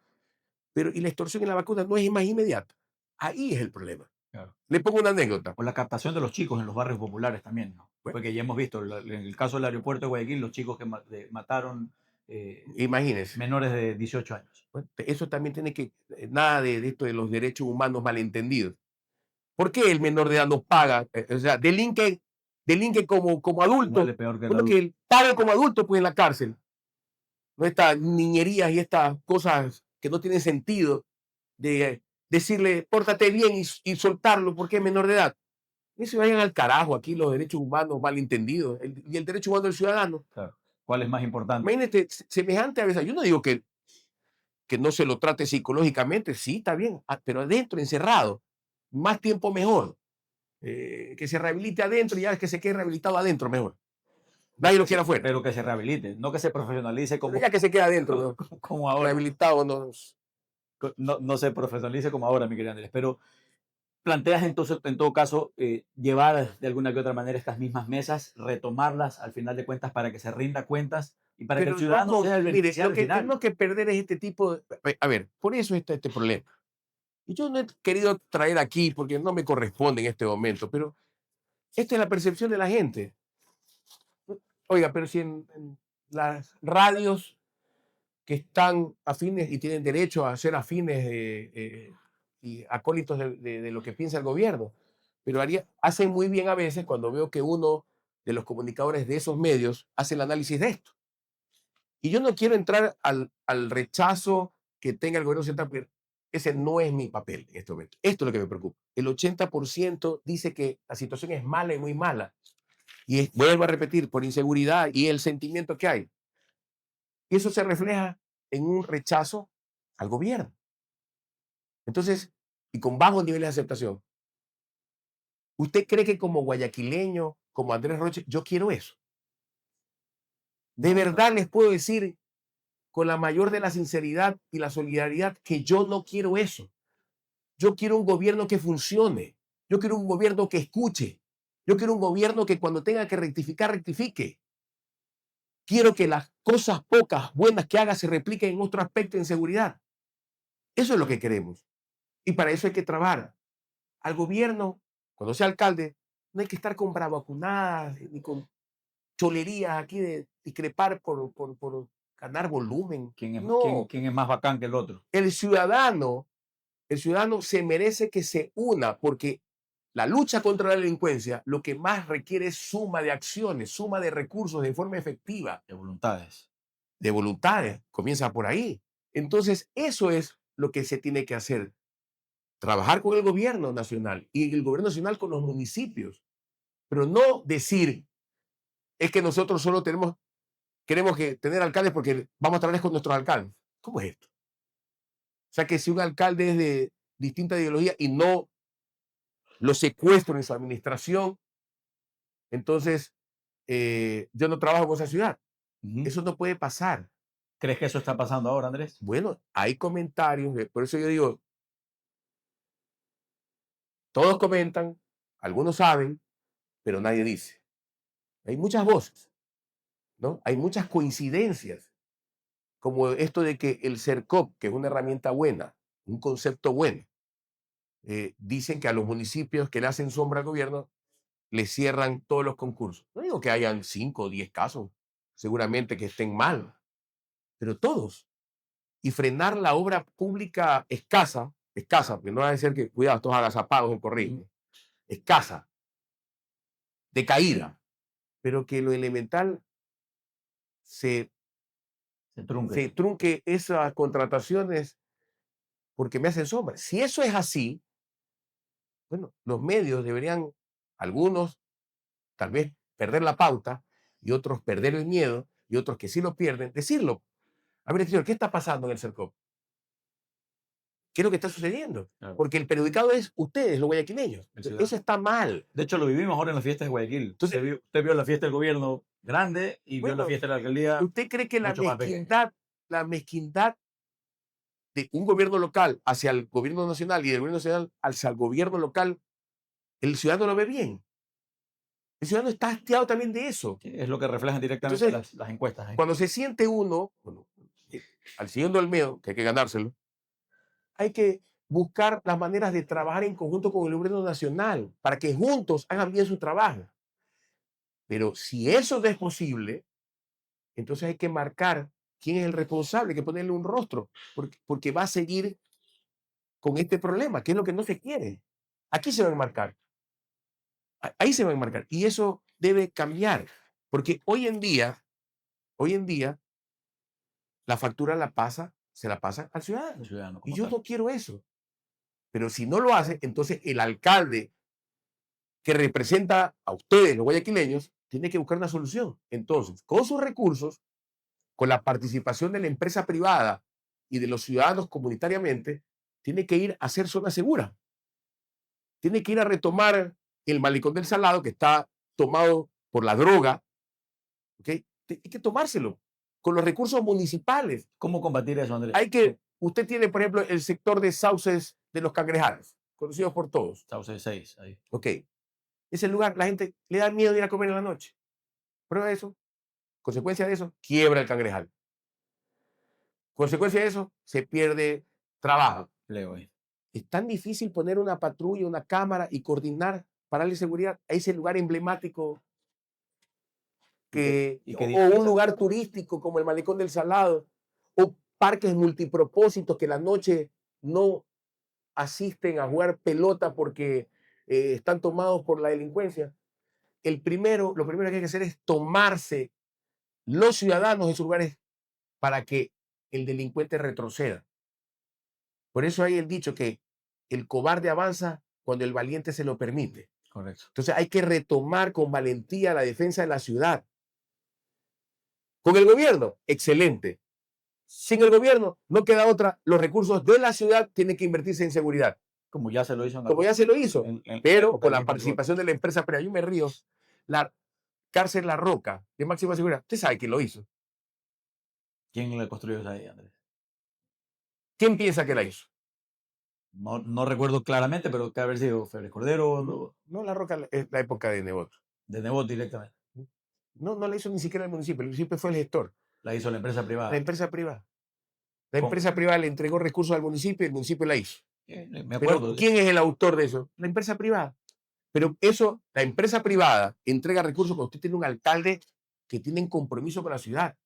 pero y la extorsión y la vacuna no es más inmediata. Ahí es el problema. Claro. Le pongo una anécdota. O la captación de los chicos en los barrios populares también, ¿no? Bueno, Porque ya hemos visto, en el caso del aeropuerto de Guayaquil, los chicos que mataron imagínense. menores de 18 años. Bueno, eso también tiene que, nada de esto de los derechos humanos malentendidos. ¿Por qué el menor de edad no paga? O sea, delinque como adulto. Vale peor que el Bueno, adulto. que él pague como adulto, pues en la cárcel. No estas niñerías y estas cosas que no tienen sentido de decirle, pórtate bien y soltarlo porque es menor de edad. Y se vayan al carajo aquí los derechos humanos malentendidos y el derecho humano del ciudadano. Claro. ¿Cuál es más importante? Imagínate, semejante a veces. Yo no digo que no se lo trate psicológicamente, sí, está bien, pero adentro, encerrado, más tiempo mejor. Que se rehabilite adentro y ya es que se quede rehabilitado adentro mejor. Nadie lo quiere afuera. Pero que se rehabilite, no que se profesionalice Pero como, ya que se quede adentro, como ahora. rehabilitado. No. No se profesionalice como ahora, mi querido Andrés. Pero planteas entonces, en todo caso, llevar de alguna que otra manera estas mismas mesas, retomarlas al final de cuentas para que se rinda cuentas y para que el Pero ciudadano sea el mire, beneficiario lo que final. tenemos que perder es este tipo de. A ver, por eso está este problema. Y yo no he querido traer aquí porque no me corresponde en este momento, pero esta es la percepción de la gente. Oiga, pero si en las radios que están afines y tienen derecho a ser afines y acólitos de lo que piensa el gobierno. Pero hacen muy bien a veces cuando veo que uno de los comunicadores de esos medios hace el análisis de esto. Y yo no quiero entrar al rechazo que tenga el gobierno central, pero ese no es mi papel en este momento. Esto es lo que me preocupa. El 80% dice que la situación es mala y muy mala. Y vuelvo a repetir, por inseguridad y el sentimiento que hay. Y eso se refleja en un rechazo al gobierno. Entonces, y con bajos niveles de aceptación. ¿Usted cree que como guayaquileño, como Andrés Roche, yo quiero eso? De verdad les puedo decir con la mayor de la sinceridad y la solidaridad que yo no quiero eso. Yo quiero un gobierno que funcione. Yo quiero un gobierno que escuche. Yo quiero un gobierno que cuando tenga que rectificar, rectifique. Quiero que las cosas pocas buenas que haga se repliquen en otro aspecto en seguridad. Eso es lo que queremos. Y para eso hay que trabajar. Al gobierno, cuando sea alcalde, no hay que estar con bravacunadas ni con cholerías aquí de discrepar por ganar volumen. No, ¿Quién es más bacán que el otro? el ciudadano se merece que se una porque la lucha contra la delincuencia lo que más requiere es suma de acciones, suma de recursos de forma efectiva. De voluntades. De voluntades, comienza por ahí. Entonces, eso es lo que se tiene que hacer. Trabajar con el gobierno nacional y el gobierno nacional con los municipios, pero no decir, es que nosotros solo queremos que tener alcaldes porque vamos a trabajar con nuestros alcaldes. ¿Cómo es esto? O sea, que si un alcalde es de distinta ideología y no lo secuestro en su administración, entonces yo no trabajo con esa ciudad. Eso no puede pasar. ¿Crees que eso está pasando ahora, Andrés? Bueno, hay comentarios, por eso yo digo, todos comentan, algunos saben, pero nadie dice. Hay muchas voces, ¿no? Hay muchas coincidencias, como esto de que el CERCOP, que es una herramienta buena, un concepto bueno, dicen que a los municipios que le hacen sombra al gobierno le cierran todos los concursos. No digo que hayan 5 o 10 casos, seguramente que estén mal, pero todos. Y frenar la obra pública escasa, porque no va a ser que, cuidado, estos agazapados en corriente, escasa, decaída, pero que lo elemental se se trunque esas contrataciones porque me hacen sombra. Si eso es así, bueno, los medios deberían, algunos tal vez perder la pauta y otros perder el miedo y otros que sí lo pierden, decirlo. A ver, señor, ¿qué está pasando en el CERCOP? ¿Qué es lo que está sucediendo? Claro. Porque el perjudicado es ustedes, los guayaquileños. Eso está mal. De hecho, lo vivimos ahora en las fiestas de Guayaquil. Entonces, usted vio la fiesta del gobierno grande y vio la bueno, fiesta de la alcaldía ¿usted cree que mucho más pequeña. la mezquindad de un gobierno local hacia el gobierno nacional y del gobierno nacional hacia el gobierno local, el ciudadano lo ve bien? El ciudadano está hastiado también de eso. Sí, es lo que reflejan directamente Entonces, las encuestas. cuando se siente uno, bueno, al siguiendo el miedo, que hay que ganárselo, hay que buscar las maneras de trabajar en conjunto con el gobierno nacional para que juntos hagan bien su trabajo. Pero si eso no es posible, entonces hay que marcar quién es el responsable, hay que ponerle un rostro, porque va a seguir con este problema, que es lo que no se quiere. Aquí se va a enmarcar. Ahí se va a enmarcar. Y eso debe cambiar, porque hoy en día, la factura se la pasa al ciudadano. El ciudadano Y como yo tal. no quiero eso. Pero si no lo hace, entonces el alcalde que representa a ustedes, los guayaquileños, tiene que buscar una solución. Entonces, con sus recursos, con la participación de la empresa privada y de los ciudadanos comunitariamente, tiene que ir a hacer zona segura. Tiene que ir a retomar el malecón del Salado, que está tomado por la droga. ¿Okay? Hay que tomárselo con los recursos municipales. ¿Cómo combatir eso, Andrés? Usted tiene, por ejemplo, el sector de sauces de los Cangrejales, conocidos por todos. Sauce 6, ahí. Ok. Ese lugar, la gente le da miedo ir a comer en la noche. Prueba de eso. Consecuencia de eso, quiebra el Cangrejal. Consecuencia de eso, se pierde trabajo. Leo ahí. Es tan difícil poner una patrulla, una cámara y coordinar para darle seguridad a ese lugar emblemático o un lugar turístico como el Malecón del Salado o parques multipropósitos que la noche no asisten a jugar pelota porque están tomados por la delincuencia. Lo primero que hay que hacer es tomarse los ciudadanos de esos lugares para que el delincuente retroceda. Por eso hay el dicho que el cobarde avanza cuando el valiente se lo permite. Correcto. Entonces hay que retomar con valentía la defensa de la ciudad. Con el gobierno, excelente. Sin el gobierno, no queda otra. Los recursos de la ciudad tienen que invertirse en seguridad. Como ya se lo hizo. Como ya se lo hizo. Pero con la participación de la empresa, pero yo me río, la cárcel La Roca, de máxima seguridad. Usted sabe quién lo hizo. ¿Quién le construyó esa ahí, Andrés? ¿Quién piensa que la hizo? No recuerdo claramente, pero que haber sido Félix Cordero. No, La Roca es la época de Nebot. De Nebot directamente. No la hizo ni siquiera el municipio. El municipio fue el gestor. La hizo la empresa privada. La empresa privada. La empresa privada le entregó recursos al municipio y el municipio la hizo. Me acuerdo. Pero ¿quién es el autor de eso? La empresa privada. Pero eso, la empresa privada entrega recursos cuando usted tiene un alcalde que tiene compromiso con la ciudad,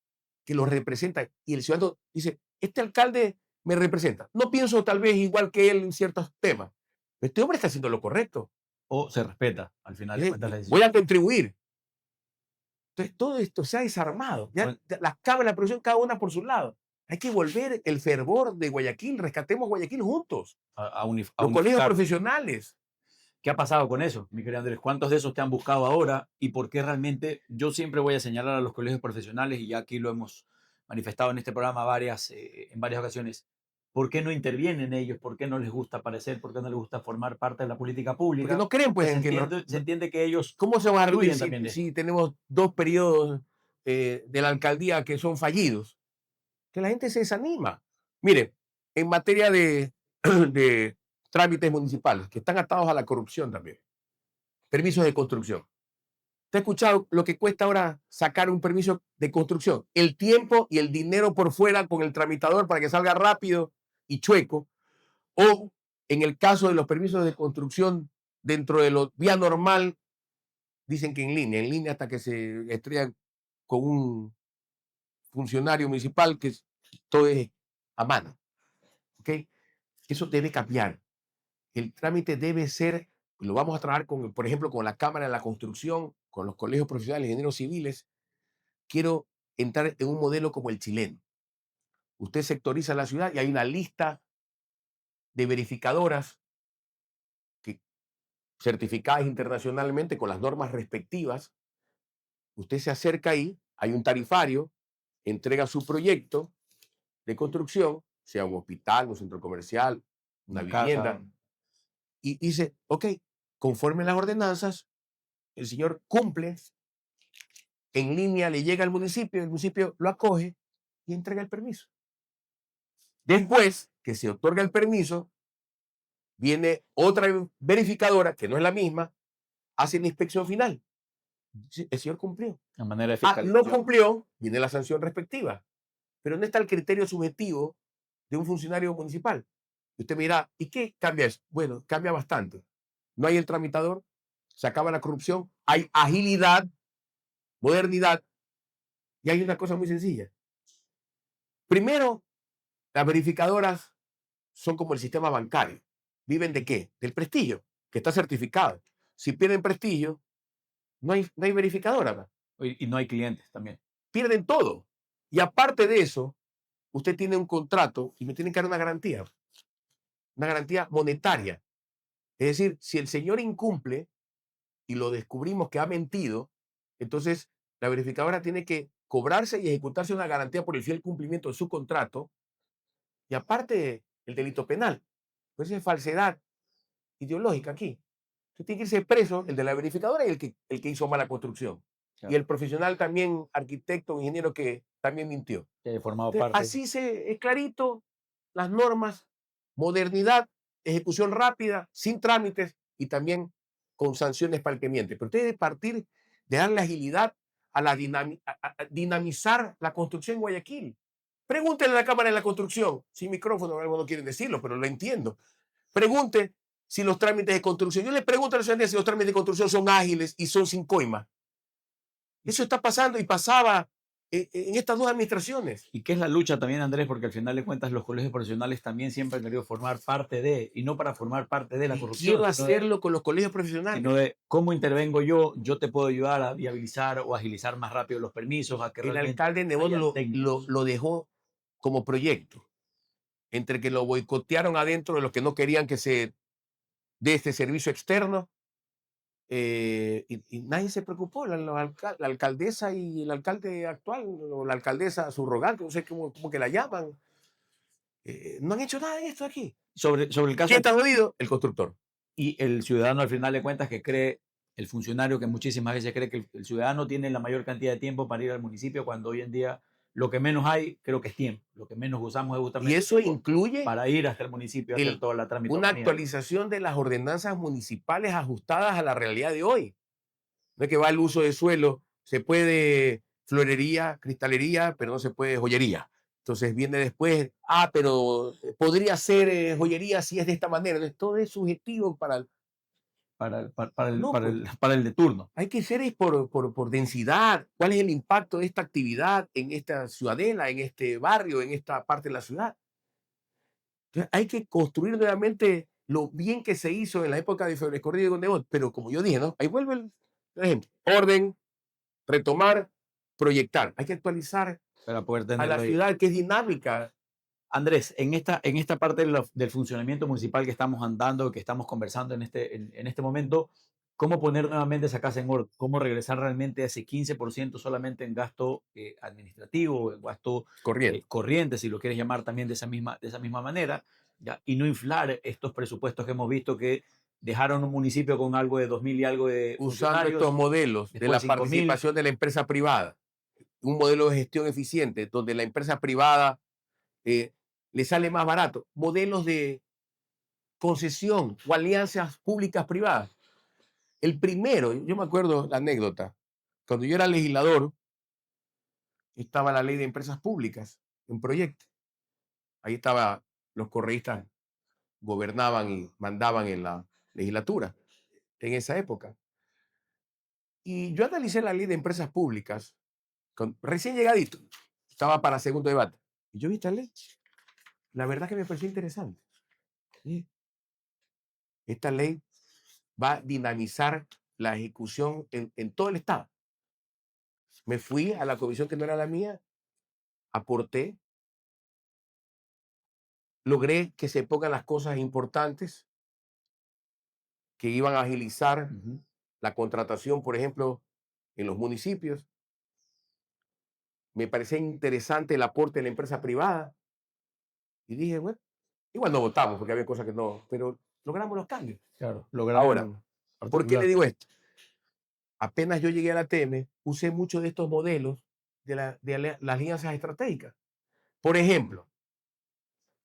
que lo representa. Y el ciudadano dice, este alcalde me representa. No pienso tal vez igual que él en ciertos temas. Pero este hombre está haciendo lo correcto. O se respeta, al final de cuentas, la decisión. Voy a contribuir. Entonces todo esto se ha desarmado. Ya, las cámaras de la producción, cada una por su lado. Hay que volver el fervor de Guayaquil. Rescatemos Guayaquil juntos. Los colegios profesionales. ¿Qué ha pasado con eso, mi querido Andrés? ¿Cuántos de esos te han buscado ahora? ¿Y por qué realmente yo siempre voy a señalar a los colegios profesionales, y ya aquí lo hemos manifestado en este programa en varias ocasiones? ¿Por qué no intervienen ellos? ¿Por qué no les gusta aparecer? ¿Por qué no les gusta formar parte de la política pública? Porque no creen, pues, se entiende que ellos... ¿Cómo se van a reducir si tenemos 2 periodos de la alcaldía que son fallidos? Que la gente se desanima. Mire, en materia de trámites municipales, que están atados a la corrupción también. Permisos de construcción. ¿Te has escuchado lo que cuesta ahora sacar un permiso de construcción? El tiempo y el dinero por fuera con el tramitador para que salga rápido y chueco. O en el caso de los permisos de construcción dentro de la vía normal, dicen que en línea hasta que se estrellan con un funcionario municipal, que todo es a mano. ¿Ok? Eso debe cambiar. El trámite debe ser, lo vamos a trabajar con, por ejemplo, con la Cámara de la Construcción, con los colegios profesionales de ingenieros civiles. Quiero entrar en un modelo como el chileno. usted sectoriza la ciudad y hay una lista de verificadoras certificadas internacionalmente con las normas respectivas. Usted se acerca ahí, hay un tarifario, entrega su proyecto de construcción, sea un hospital, un centro comercial, una vivienda, y dice, ok, conforme las ordenanzas, el señor cumple, en línea le llega al municipio, el municipio lo acoge y entrega el permiso. Después que se otorga el permiso, viene otra verificadora, que no es la misma, hace la inspección final. El señor cumplió. De manera de No cumplió, viene la sanción respectiva. Pero ¿dónde está el criterio subjetivo de un funcionario municipal? Y usted me dirá, ¿y qué cambia eso? Bueno, cambia bastante. No hay el tramitador, se acaba la corrupción, hay agilidad, modernidad, y hay una cosa muy sencilla. Primero, las verificadoras son como el sistema bancario. ¿Viven de qué? Del prestigio, que está certificado. Si pierden prestigio, no hay verificadora. Y no hay clientes también. Pierden todo. Y aparte de eso, usted tiene un contrato y me tiene que dar una garantía monetaria. Es decir, si el señor incumple y lo descubrimos que ha mentido, entonces la verificadora tiene que cobrarse y ejecutarse una garantía por el fiel cumplimiento de su contrato. Y aparte, el delito penal, pues es falsedad ideológica aquí. Usted tiene que irse preso, el de la verificadora y el que hizo mala construcción. Claro. Y el profesional también, arquitecto, ingeniero, que también mintió. Que haya formado parte. Así es clarito, las normas, modernidad, ejecución rápida, sin trámites y también con sanciones para el que miente. Pero usted debe partir de darle agilidad a dinamizar la construcción en Guayaquil. Pregúntenle a la Cámara de la Construcción, sin micrófono, algunos no quieren decirlo, pero lo entiendo. Pregunte si los trámites de construcción, yo le pregunto a la ciudadanía si los trámites de construcción son ágiles y son sin coima. Eso está pasando y pasaba en estas dos administraciones. ¿Y qué es la lucha también, Andrés? Porque al final de cuentas los colegios profesionales también siempre han querido formar parte de, y no para formar parte de la corrupción. Quiero hacerlo con los colegios profesionales. Sino de cómo intervengo yo te puedo ayudar a viabilizar o agilizar más rápido los permisos. A que el alcalde Nebot lo dejó como proyecto. Entre que lo boicotearon adentro de los que no querían que se dé este servicio externo, y nadie se preocupó, la alcaldesa y el alcalde actual, o la alcaldesa subrogante, no sé cómo que la llaman, no han hecho nada de esto aquí. Sobre el caso... ¿Quién está jodido? El constructor. Y el ciudadano al final de cuentas que cree, el funcionario que muchísimas veces cree que el ciudadano tiene la mayor cantidad de tiempo para ir al municipio, cuando hoy en día lo que menos hay, creo que es tiempo. Lo que menos usamos es justamente y eso incluye para ir hasta el municipio a hacer toda la tramitación. Una actualización de las ordenanzas municipales ajustadas a la realidad de hoy. No es que va el uso de suelo, se puede florería, cristalería, pero no se puede joyería. Entonces viene después, pero podría ser joyería si es de esta manera. Entonces, todo es subjetivo para el de turno. Hay que ser por densidad. ¿Cuál es el impacto de esta actividad en esta ciudadela, en este barrio, en esta parte de la ciudad? Entonces, hay que construir nuevamente lo bien que se hizo en la época de Febres Corrido y Gondebot. Pero como yo dije, ¿no? Ahí vuelve el ejemplo. Orden, retomar, proyectar. Hay que actualizar para poder tener a la ciudad, que es dinámica. Andrés, en esta parte del funcionamiento municipal que estamos andando, que estamos conversando en este momento, ¿cómo poner nuevamente esa casa en orden? ¿Cómo regresar realmente a ese 15% solamente en gasto administrativo, en gasto corriente, si lo quieres llamar también de esa misma manera, ¿ya? Y no inflar estos presupuestos que hemos visto que dejaron un municipio con algo de 2.000 y algo de usando estos modelos de la participación de la empresa privada, un modelo de gestión eficiente donde la empresa privada le sale más barato, modelos de concesión o alianzas públicas privadas. El primero, yo me acuerdo la anécdota, cuando yo era legislador, estaba la ley de empresas públicas en proyecto. Ahí estaba, los correístas gobernaban y mandaban en la legislatura en esa época. Y yo analicé la ley de empresas públicas, recién llegadito, estaba para segundo debate. Y yo vi esta ley. La verdad que me pareció interesante. ¿Sí? Esta ley va a dinamizar la ejecución en todo el Estado. Me fui a la comisión que no era la mía, aporté logré que se pongan las cosas importantes que iban a agilizar Ujú. la contratación, por ejemplo, en los municipios. Me parecía interesante el aporte de la empresa privada. Y dije, bueno, igual no votamos porque había cosas que no, pero logramos los cambios. Claro, Ahora, lograron ¿por qué le articular. digo esto? Apenas yo llegué a la TM, usé muchos de estos modelos de las alianzas estratégicas. Por ejemplo,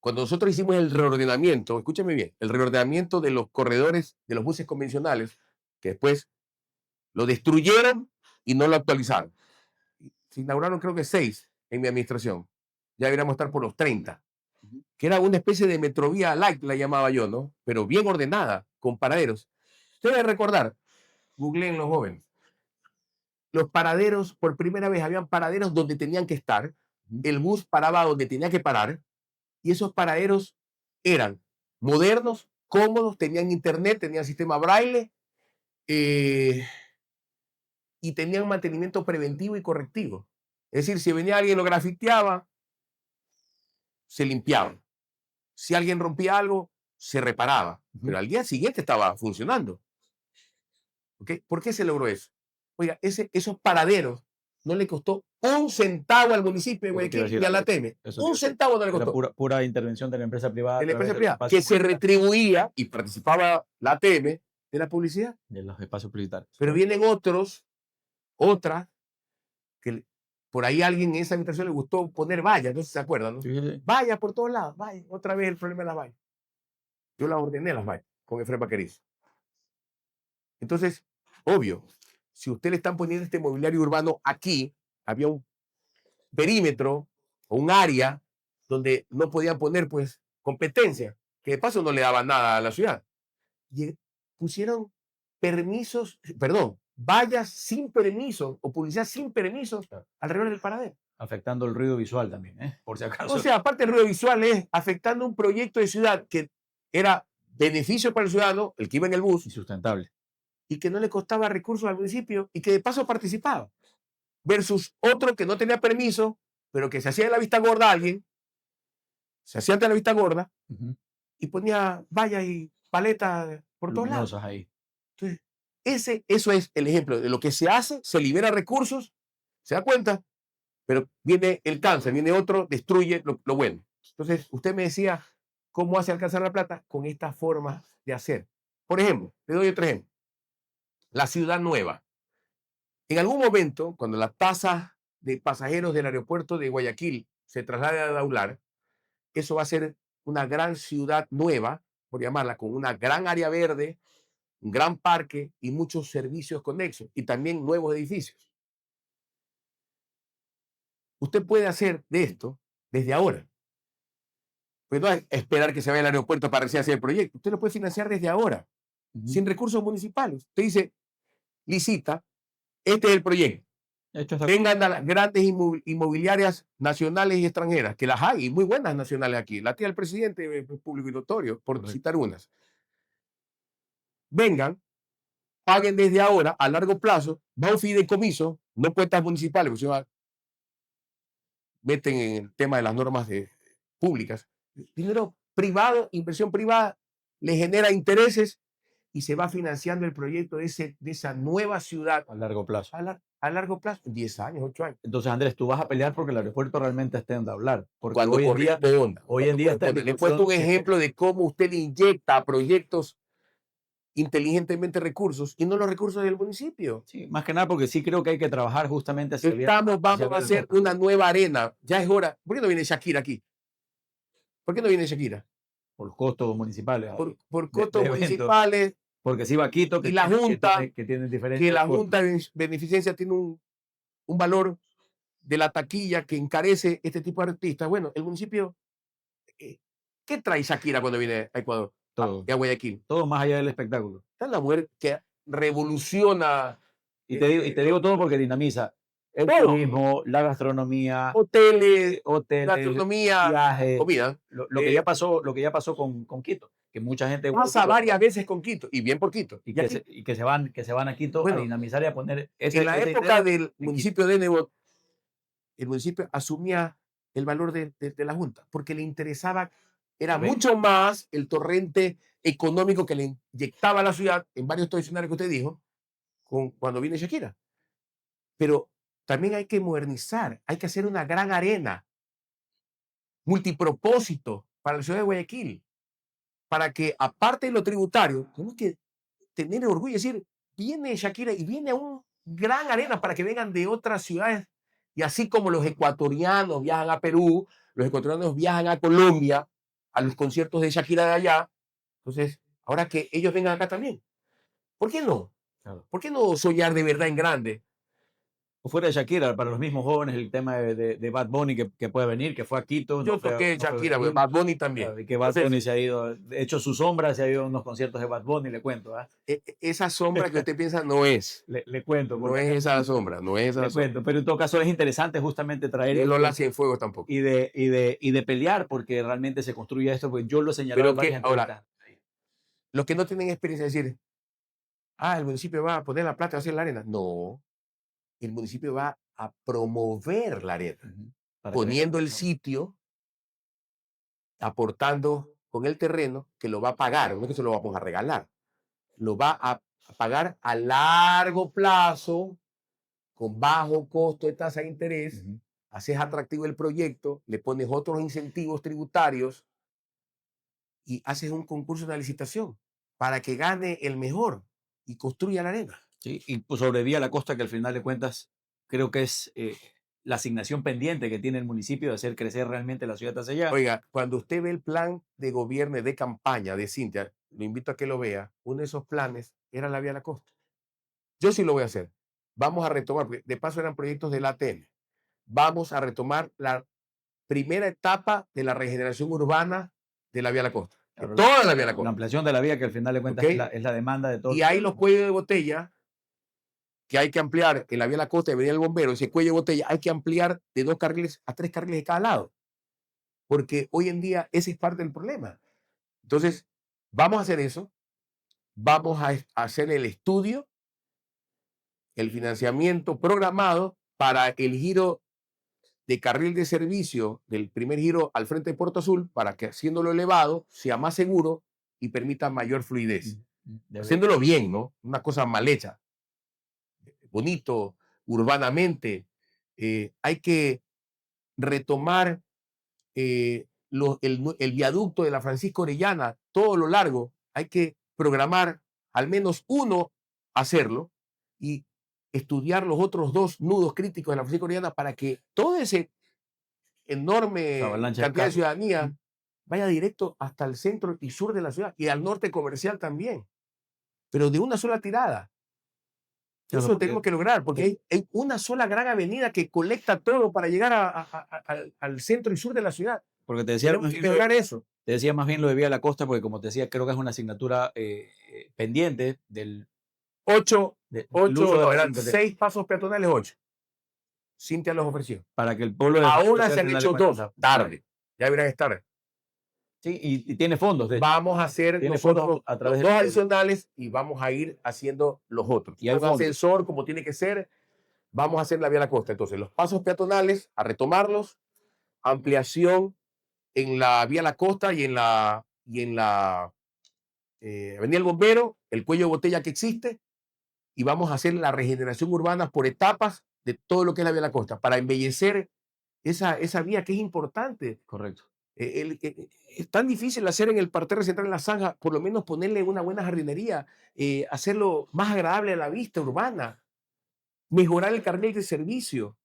cuando nosotros hicimos el reordenamiento, escúchame bien, el reordenamiento de los corredores de los buses convencionales, que después lo destruyeron y no lo actualizaron. Se inauguraron creo que 6 en mi administración. Ya deberíamos estar por los 30. Que era una especie de metrovía light, la llamaba yo, ¿no? Pero bien ordenada, con paraderos. Ustedes deben recordar, googleen los jóvenes, los paraderos, por primera vez habían paraderos donde tenían que estar, el bus paraba donde tenía que parar, y esos paraderos eran modernos, cómodos, tenían internet, tenían sistema braille, y tenían mantenimiento preventivo y correctivo. Es decir, si venía alguien y lo grafiteaba, se limpiaba. Si alguien rompía algo, se reparaba. Pero al día siguiente estaba funcionando. ¿Okay? ¿Por qué se logró eso? Oiga, esos paraderos no le costó un centavo al municipio de Guayaquil y a la TM. Un centavo no le Era costó. pura intervención de la empresa privada. De la a través empresa del privada, espacio que se publicitario, retribuía y participaba la ATM de la publicidad. de los espacios publicitarios. Pero vienen otras, que por ahí alguien en esa administración le gustó poner vallas, no sé si se acuerdan, ¿no? Sí, sí, sí. Vallas por todos lados, vallas. Otra vez el problema de las vallas. Yo las ordené las vallas con Efraín Baquerizo. Entonces, obvio, si usted le están poniendo este mobiliario urbano aquí, había un perímetro o un área donde no podían poner pues competencia, que de paso no le daban nada a la ciudad. Y pusieron permisos, perdón, vallas sin permiso o publicidad sin permisos alrededor del paradero. Afectando el ruido visual también, por si acaso. O sea, aparte del ruido visual es afectando un proyecto de ciudad que era beneficio para el ciudadano, el que iba en el bus, Insustentable. y que no le costaba recursos al municipio y que de paso participaba. Versus otro que no tenía permiso, pero que se hacía de la vista gorda a alguien, se hacía de la vista gorda y ponía vallas y paletas por todos lados. Ahí. Entonces, eso es el ejemplo de lo que se hace, se libera recursos, se da cuenta, pero viene el cáncer, viene otro, destruye lo bueno. Entonces, usted me decía, ¿cómo hace alcanzar la plata? Con esta forma de hacer. Por ejemplo, le doy otro ejemplo. La Ciudad Nueva. En algún momento, cuando la tasa de pasajeros del aeropuerto de Guayaquil se traslade a Daular, eso va a ser una gran ciudad nueva, por llamarla, con una gran área verde, un gran parque y muchos servicios conexos y también nuevos edificios. Usted puede hacer de esto desde ahora. Pues no es esperar que se vaya al aeropuerto para recién hacer el proyecto. Usted lo puede financiar desde ahora, sin recursos municipales. Usted dice, licita, este es el proyecto. Vengan a las grandes inmobiliarias nacionales y extranjeras, que las hay, y muy buenas nacionales aquí. La tía del presidente, público y notorio, por citar unas. Vengan, paguen desde ahora, a largo plazo, va un fideicomiso, no cuentas municipales, porque se meten en el tema de las normas públicas. Dinero privado, inversión privada, le genera intereses y se va financiando el proyecto de esa nueva ciudad. A largo plazo. A largo plazo, 10 años, 8 años. Entonces, Andrés, tú vas a pelear porque el aeropuerto realmente esté en Daular. Porque Cuando hoy en día está en le he puesto un ejemplo de cómo usted le inyecta a proyectos inteligentemente recursos y no los recursos del municipio. Sí, más que nada porque sí creo que hay que trabajar justamente hacia vamos a hacer una nueva arena. Ya es hora. ¿Por qué no viene Shakira aquí? ¿Por qué no viene Shakira? Por los costos municipales. Por costos municipales. Porque si va a Quito, y la Junta, que tiene diferentes que la Junta de Beneficencia tiene un valor de la taquilla que encarece este tipo de artistas. Bueno, el municipio, ¿qué trae Shakira cuando viene a Ecuador? Todo. Y a Guayaquil. Todo más allá del espectáculo. Esta es la mujer que revoluciona. Y te digo todo porque dinamiza el turismo, la gastronomía, hoteles, gastronomía, viajes, comida. Lo que ya pasó con Quito, que mucha gente pasa varias veces con Quito, y bien por Quito. Y que se van a Quito a dinamizar y a poner en la época del municipio de Nebot, el municipio asumía el valor de la Junta, porque le interesaba era Ve. mucho más el torrente económico que le inyectaba a la ciudad en varios escenarios que usted dijo cuando viene Shakira. Pero también hay que modernizar, hay que hacer una gran arena multipropósito para la ciudad de Guayaquil, para que aparte de lo tributario, tenemos que tener el orgullo y decir, viene Shakira y viene a un gran arena para que vengan de otras ciudades. Y así como los ecuatorianos viajan a Perú, los ecuatorianos viajan a Colombia, a los conciertos de Shakira de allá, entonces, ahora que ellos vengan acá también. ¿Por qué no? Claro. ¿Por qué no soñar de verdad en grande? O fuera de Shakira, para los mismos jóvenes, el tema de Bad Bunny que puede venir, que fue a Quito, Yo toqué no fue a Shakira, Brasil. Bad Bunny también. Claro, y que Bad Entonces, Bunny se ha ido, de hecho su sombra se ha ido a unos conciertos de Bad Bunny, le cuento, ¿ah? esa sombra que usted piensa no es. Le cuento, No porque es esa la sombra, no es esa la le sombra. cuento, pero en todo caso es interesante justamente traer Él no la esto hace en fuego tampoco. y de pelear porque realmente se construye esto, porque yo lo he señalado Pero en varias que ahora, entrevistas. los que no tienen experiencia, decir, el municipio va a poner la plata y va a hacer la arena. No, el municipio va a promover la arena, Para que poniendo el venga. sitio, aportando con el terreno, que lo va a pagar, no es que se lo vamos a regalar, lo va a pagar a largo plazo, con bajo costo de tasa de interés, haces atractivo el proyecto, le pones otros incentivos tributarios y haces un concurso, una licitación para que gane el mejor y construya la arena. Sí, y pues sobrevía a la costa, que al final de cuentas creo que es la asignación pendiente que tiene el municipio de hacer crecer realmente la ciudad hacia allá. Oiga, cuando usted ve el plan de gobierno y de campaña de Cintia, lo invito a que lo vea, uno de esos planes era la vía a la costa. Yo sí lo voy a hacer. Vamos a retomar, porque de paso eran proyectos del ATM. Vamos a retomar la primera etapa de la regeneración urbana de la vía a la costa. Claro, Toda la vía a la la costa. ampliación de la vía, que al final de cuentas ¿Ok? es la demanda de todos. Y hay los cuellos de botella que hay que ampliar en la vía a la costa de Avenida del Bombero. Ese cuello de botella hay que ampliar de 2 carriles a 3 carriles de cada lado. Porque hoy en día ese es parte del problema. Entonces, vamos a hacer eso. Vamos a hacer el estudio, el financiamiento programado para el giro de carril de servicio del primer giro al frente de Puerto Azul, para que haciéndolo elevado sea más seguro y permita mayor fluidez. Haciéndolo bien, ¿no? Una cosa mal hecha, bonito, urbanamente. Hay que retomar el viaducto de la Francisco Orellana, todo lo largo. Hay que programar al menos uno, hacerlo, y estudiar los otros 2 nudos críticos de la Francisco Orellana para que todo ese enorme cantidad de ciudadanía vaya directo hasta el centro y sur de la ciudad y al norte comercial también, pero de una sola tirada. Eso lo tenemos que lograr, porque hay una sola gran avenida que colecta todo para llegar al centro y sur de la ciudad. Porque te decía, tenemos que lograr eso. Te decía más bien lo de Vía a la Costa, porque como te decía, creo que es una asignatura pendiente del 8, no, eran 6 pasos peatonales, 8. Cintia los ofreció. Para que el pueblo de ahora se han hecho 2, tarde. Ya deberían estar. Sí, y tiene fondos. Vamos a hacer nosotros a través de 2 adicionales y vamos a ir haciendo los otros. Y hay un ascensor como tiene que ser. Vamos a hacer la vía a la costa. Entonces, los pasos peatonales, a retomarlos, ampliación en la vía a la costa y en la Avenida El Bombero, el cuello de botella que existe, y vamos a hacer la regeneración urbana por etapas de todo lo que es la vía a la costa, para embellecer esa vía que es importante. Correcto. Es tan difícil hacer en el parterre central en la zanja, por lo menos ponerle una buena jardinería, hacerlo más agradable a la vista urbana, mejorar el carnet de servicio.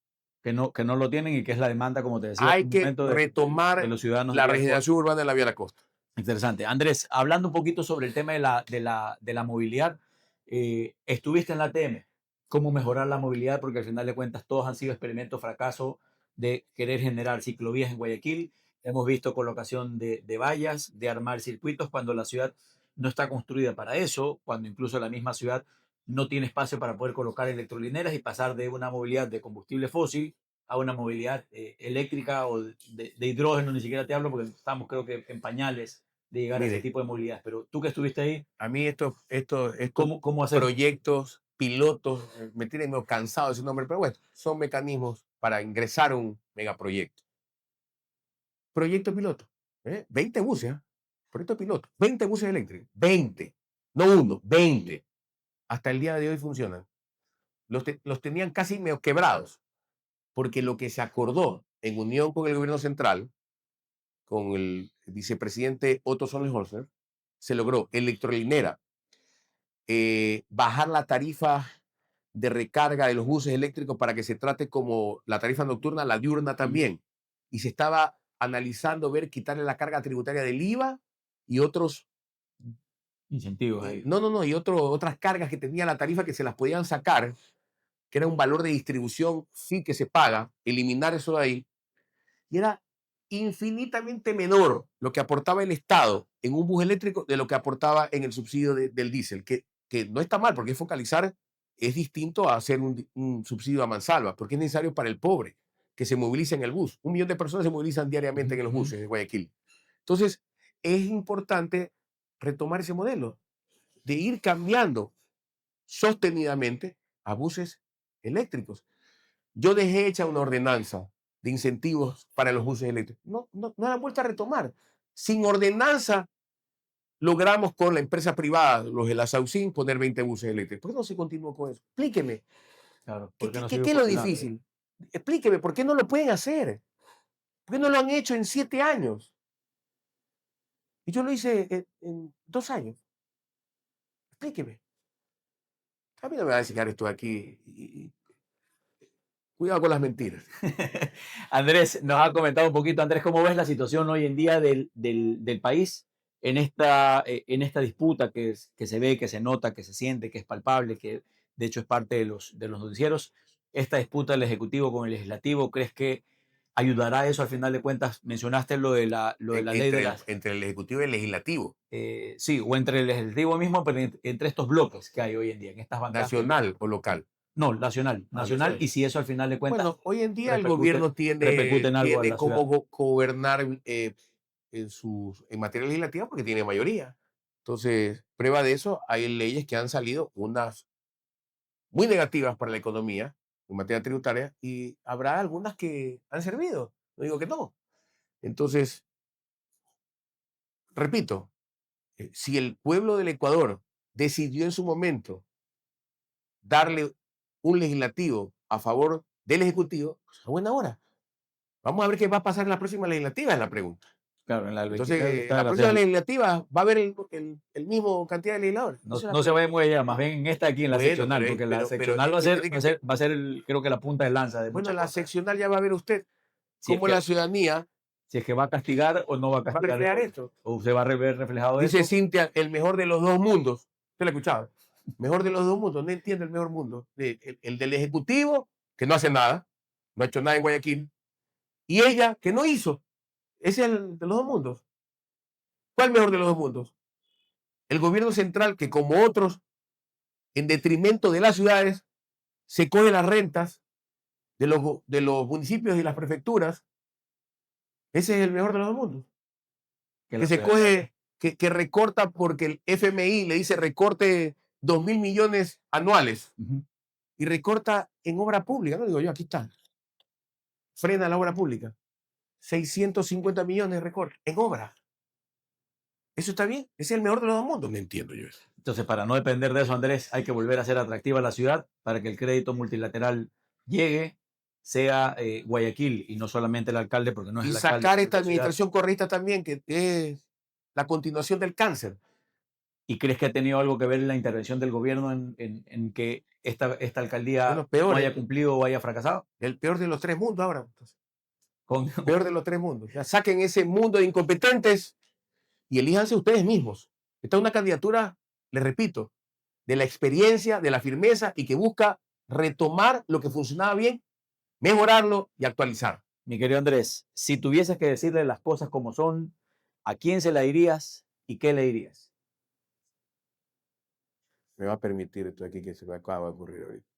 Que no lo tienen y que es la demanda, como te decía. Hay que retomar de los ciudadanos la regeneración urbana de la vía a la costa. Interesante. Andrés, hablando un poquito sobre el tema de la movilidad, estuviste en la ATM. ¿Cómo mejorar la movilidad? Porque al final de cuentas todos han sido experimentos fracaso de querer generar ciclovías en Guayaquil. Hemos visto colocación de vallas, de armar circuitos cuando la ciudad no está construida para eso, cuando incluso la misma ciudad no tiene espacio para poder colocar electrolineras y pasar de una movilidad de combustible fósil a una movilidad eléctrica o de hidrógeno, ni siquiera te hablo porque estamos creo que en pañales de llegar a ese tipo de movilidad. Pero tú que estuviste ahí, a mí estos ¿cómo hacer? Proyectos, pilotos, me tienen medio cansado de ese nombre, pero bueno, son mecanismos para ingresar a un megaproyecto. Proyecto piloto. 20 buses, proyecto piloto, 20 buses eléctricos, 20, no uno, 20. Hasta el día de hoy funcionan. Los tenían casi medio quebrados, porque lo que se acordó en unión con el gobierno central, con el vicepresidente Otto Sonnenholzer, se logró electrolinera, bajar la tarifa de recarga de los buses eléctricos para que se trate como la tarifa nocturna, la diurna también. Y se estaba analizando ver quitarle la carga tributaria del IVA y otros incentivos ahí. no, y otras cargas que tenía la tarifa que se las podían sacar, que era un valor de distribución sí que se paga, eliminar eso de ahí. Y era infinitamente menor lo que aportaba el Estado en un bus eléctrico de lo que aportaba en el subsidio del diésel, que no está mal, porque focalizar es distinto a hacer un subsidio a mansalva, porque es necesario para el pobre que se movilice en el bus. 1 millón de personas se movilizan diariamente en los buses de Guayaquil. Entonces, es importante retomar ese modelo de ir cambiando sostenidamente a buses eléctricos. Yo dejé hecha una ordenanza de incentivos para los buses eléctricos. No la han vuelto a retomar. Sin ordenanza logramos con la empresa privada, los de la Saucin, poner 20 buses eléctricos. ¿Por qué no se continuó con eso? Explíqueme. Claro, ¿Qué, porque no qué sigue es lo funcionando. difícil? Explíqueme, ¿por qué no lo pueden hacer? ¿Por qué no lo han hecho en 7 años? Y yo lo hice en 2 años. Explíqueme. A mí no me va a enseñar esto aquí. Cuidado con las mentiras. Andrés, nos ha comentado un poquito, Andrés, ¿cómo ves la situación hoy en día del país en esta disputa que se ve, que se nota, que se siente, que es palpable, que de hecho es parte de los noticieros? Esta disputa del Ejecutivo con el Legislativo, ¿crees que ayudará a eso al final de cuentas? Mencionaste lo de la ley de las... Entre el Ejecutivo y el Legislativo. Sí, o entre el Legislativo mismo, pero entre estos bloques que hay hoy en día, en estas bancadas. ¿Nacional o local? No, nacional, nacional. y si eso al final de cuentas Bueno, hoy en día el repercute gobierno repercute en algo a tiene la ciudad. cómo gobernar en materia legislativa porque tiene mayoría. Entonces, prueba de eso, hay leyes que han salido, unas muy negativas para la economía en materia tributaria, y habrá algunas que han servido. No digo que no. Entonces, repito, si el pueblo del Ecuador decidió en su momento darle un legislativo a favor del Ejecutivo, pues a buena hora. Vamos a ver qué va a pasar en la próxima legislativa, es la pregunta. Claro, en la del Entonces, 23 está la la próxima CESL. legislativa va a haber el mismo cantidad de legisladores. No, Esa es la no se pregunta. vaya muy allá, más bien en esta aquí, en la Bueno, seccional, porque la seccional va a ser, tiene va a ser, va a ser creo que la punta de lanza de bueno, muchas la cosas. seccional ya va a ver usted Si es cómo que, la ciudadanía si es que va a castigar o no va a va a castigar reflejar esto. o se va a ver reflejado Dice eso. Cintia, el mejor de los dos mundos. ¿Usted lo ha escuchado? Mejor de los dos mundos. No entiende el mejor mundo. El del Ejecutivo, que no hace nada, no ha hecho nada en Guayaquil, y ella, que no hizo. Ese es el de los dos mundos. ¿Cuál mejor de los dos mundos? El gobierno central, que como otros, en detrimento de las ciudades, se coge las rentas de los municipios y las prefecturas. Ese es el mejor de los dos mundos. Que se coge, que recorta porque el FMI le dice recorte 2.000 millones anuales. Y recorta en obra pública, no digo yo, aquí está. Frena la obra pública. 650 millones de recorte en obra. ¿Eso está bien? ¿Ese es el mejor de los dos mundos? No entiendo yo eso. Entonces, para no depender de eso, Andrés, hay que volver a ser atractiva la ciudad para que el crédito multilateral llegue, sea Guayaquil y no solamente el alcalde, porque no es Y el alcalde. sacar esta administración correcta también, que es la continuación del cáncer. ¿Y crees que ha tenido algo que ver la intervención del gobierno en que esta alcaldía Bueno, peor, no haya cumplido o haya fracasado? el peor de los tres mundos ahora. Entonces. Con, Peor de los tres mundos. Ya saquen ese mundo de incompetentes y elíjanse ustedes mismos. Esta es una candidatura, les repito, de la experiencia, de la firmeza y que busca retomar lo que funcionaba bien, mejorarlo y actualizar. Mi querido Andrés, si tuvieses que decirle las cosas como son, ¿a quién se la dirías y qué le dirías? Me va a permitir esto aquí que se me acaba de ocurrir ahorita.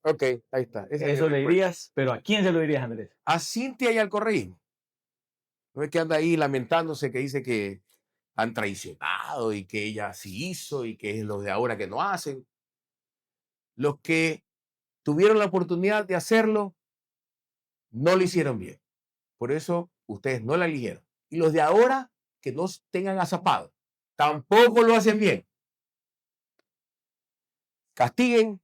Ok, ahí está. Esa es Eso mi le respuesta. dirías, pero ¿a quién se lo dirías, Andrés? A Cintia y al correísmo. No es que anda ahí lamentándose, que dice que han traicionado y que ella sí hizo y que es los de ahora que no hacen. Los que tuvieron la oportunidad de hacerlo no lo hicieron bien. Por eso ustedes no la eligieron. Y los de ahora que no tengan azapado tampoco lo hacen bien. Castiguen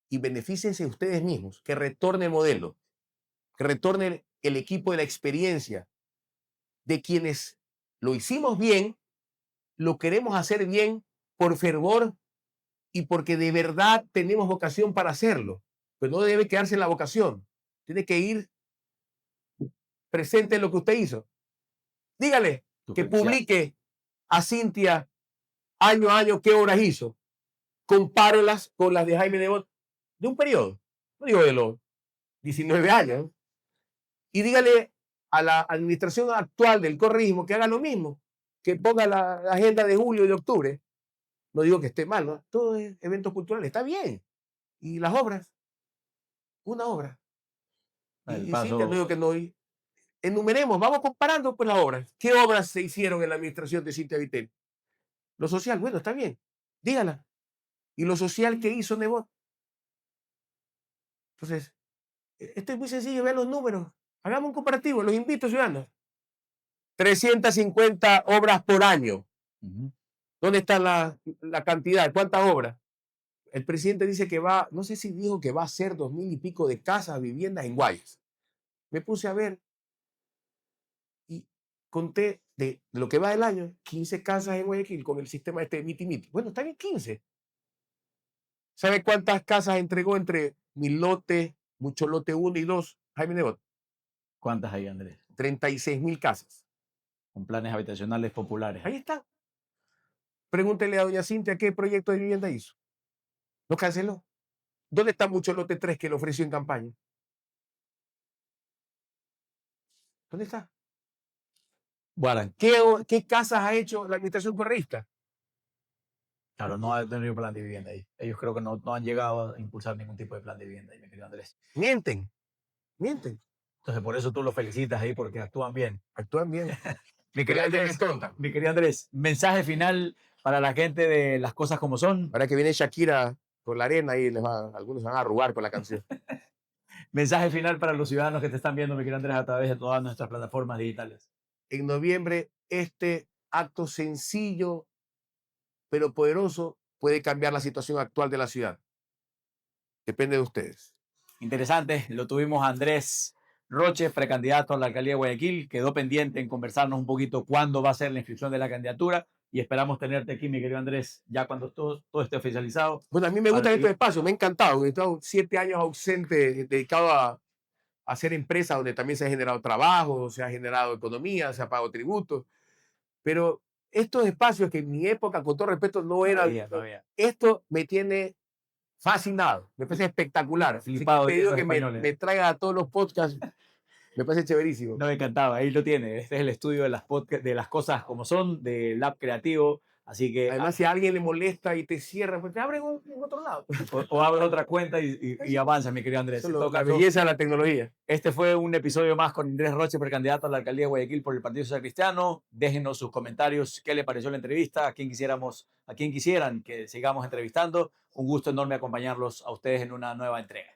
y beneficien ustedes mismos. Que retorne el modelo, que retorne el equipo de la experiencia de quienes lo hicimos bien, lo queremos hacer bien por fervor y porque de verdad tenemos vocación para hacerlo. Pero no debe quedarse en la vocación. Tiene que ir presente en lo que usted hizo. Dígale Tu que felicidad. publique a Cintia año a año qué obras hizo. Compárelas con las de Jaime Nebot de un periodo. No digo de los 19 años. Y dígale a la administración actual del correísmo que haga lo mismo, que ponga la agenda de julio y de octubre. No digo que esté mal, ¿no? Todo es eventos culturales, está bien. Y las obras, una obra. El Y Cintia, no digo paso, que no. Enumeremos, vamos comparando pues las obras. ¿Qué obras se hicieron en la administración de Cintia Viteri? Lo social, bueno, está bien. Dígala. ¿Y lo social que hizo Nebot? Entonces, esto es muy sencillo, vean los números. Hagamos un comparativo, los invito, ciudadanos. 350 obras por año. ¿Dónde está la cantidad? ¿Cuántas obras? El presidente dice que va, no sé si dijo que va a hacer 2000 y pico de casas, viviendas en Guayas. Me puse a ver y conté de lo que va del año, 15 casas en Guayaquil con el sistema este Miti-Miti. Bueno, está bien 15. ¿Sabe cuántas casas entregó entre mi lote, mucho lote 1 y 2, Jaime Nebot? ¿cuántas hay, Andrés? 36,000 casas. Con planes habitacionales populares. Ahí está. Pregúntele a doña Cintia qué proyecto de vivienda hizo. Lo canceló. ¿Dónde está mucho lote 3 que lo ofreció en campaña? ¿Dónde está? Bueno, ¿Qué casas ha hecho la administración correísta? claro, no ha tenido plan de vivienda ahí. Ellos creo que no han llegado a impulsar ningún tipo de plan de vivienda ahí, mi querido Andrés. Mienten. Mienten. Entonces, por eso tú los felicitas ahí, porque actúan bien. Actúan bien. Mi querido Andrés, mensaje final para la gente de Las Cosas Como Son. Ahora que viene Shakira por la arena y algunos van a arrugar con la canción. Mensaje final para los ciudadanos que te están viendo, mi querido Andrés, a través de todas nuestras plataformas digitales. En noviembre, este acto sencillo pero poderoso puede cambiar la situación actual de la ciudad. Depende de ustedes. Interesante, lo tuvimos a Andrés Roche, precandidato a la alcaldía de Guayaquil. Quedó pendiente en conversarnos un poquito cuándo va a ser la inscripción de la candidatura y esperamos tenerte aquí, mi querido Andrés, ya cuando todo esté oficializado. Bueno, a mí me gustan estos espacios, me ha encantado. He estado 7 años ausente, dedicado a hacer empresas donde también se ha generado trabajo, se ha generado economía, se ha pagado tributos. Pero estos espacios que en mi época, con todo respeto, no eran. Esto me tiene fascinado, me parece espectacular. Flipado. Te digo que me traigan a todos los podcasts, me parece chéverísimo. No, me encantaba, ahí lo tiene. Este es el estudio de de las cosas como son, del Lab Creativo. Así que. Además, si a alguien le molesta y te cierra, pues te abren en otro lado. O abres otra cuenta y avanza, mi querido Andrés. La belleza de la tecnología. Este fue un episodio más con Andrés Roche, precandidato a la alcaldía de Guayaquil por el Partido Social Cristiano. Déjenos sus comentarios, qué le pareció la entrevista, a quién quisieran que sigamos entrevistando. Un gusto enorme acompañarlos a ustedes en una nueva entrega.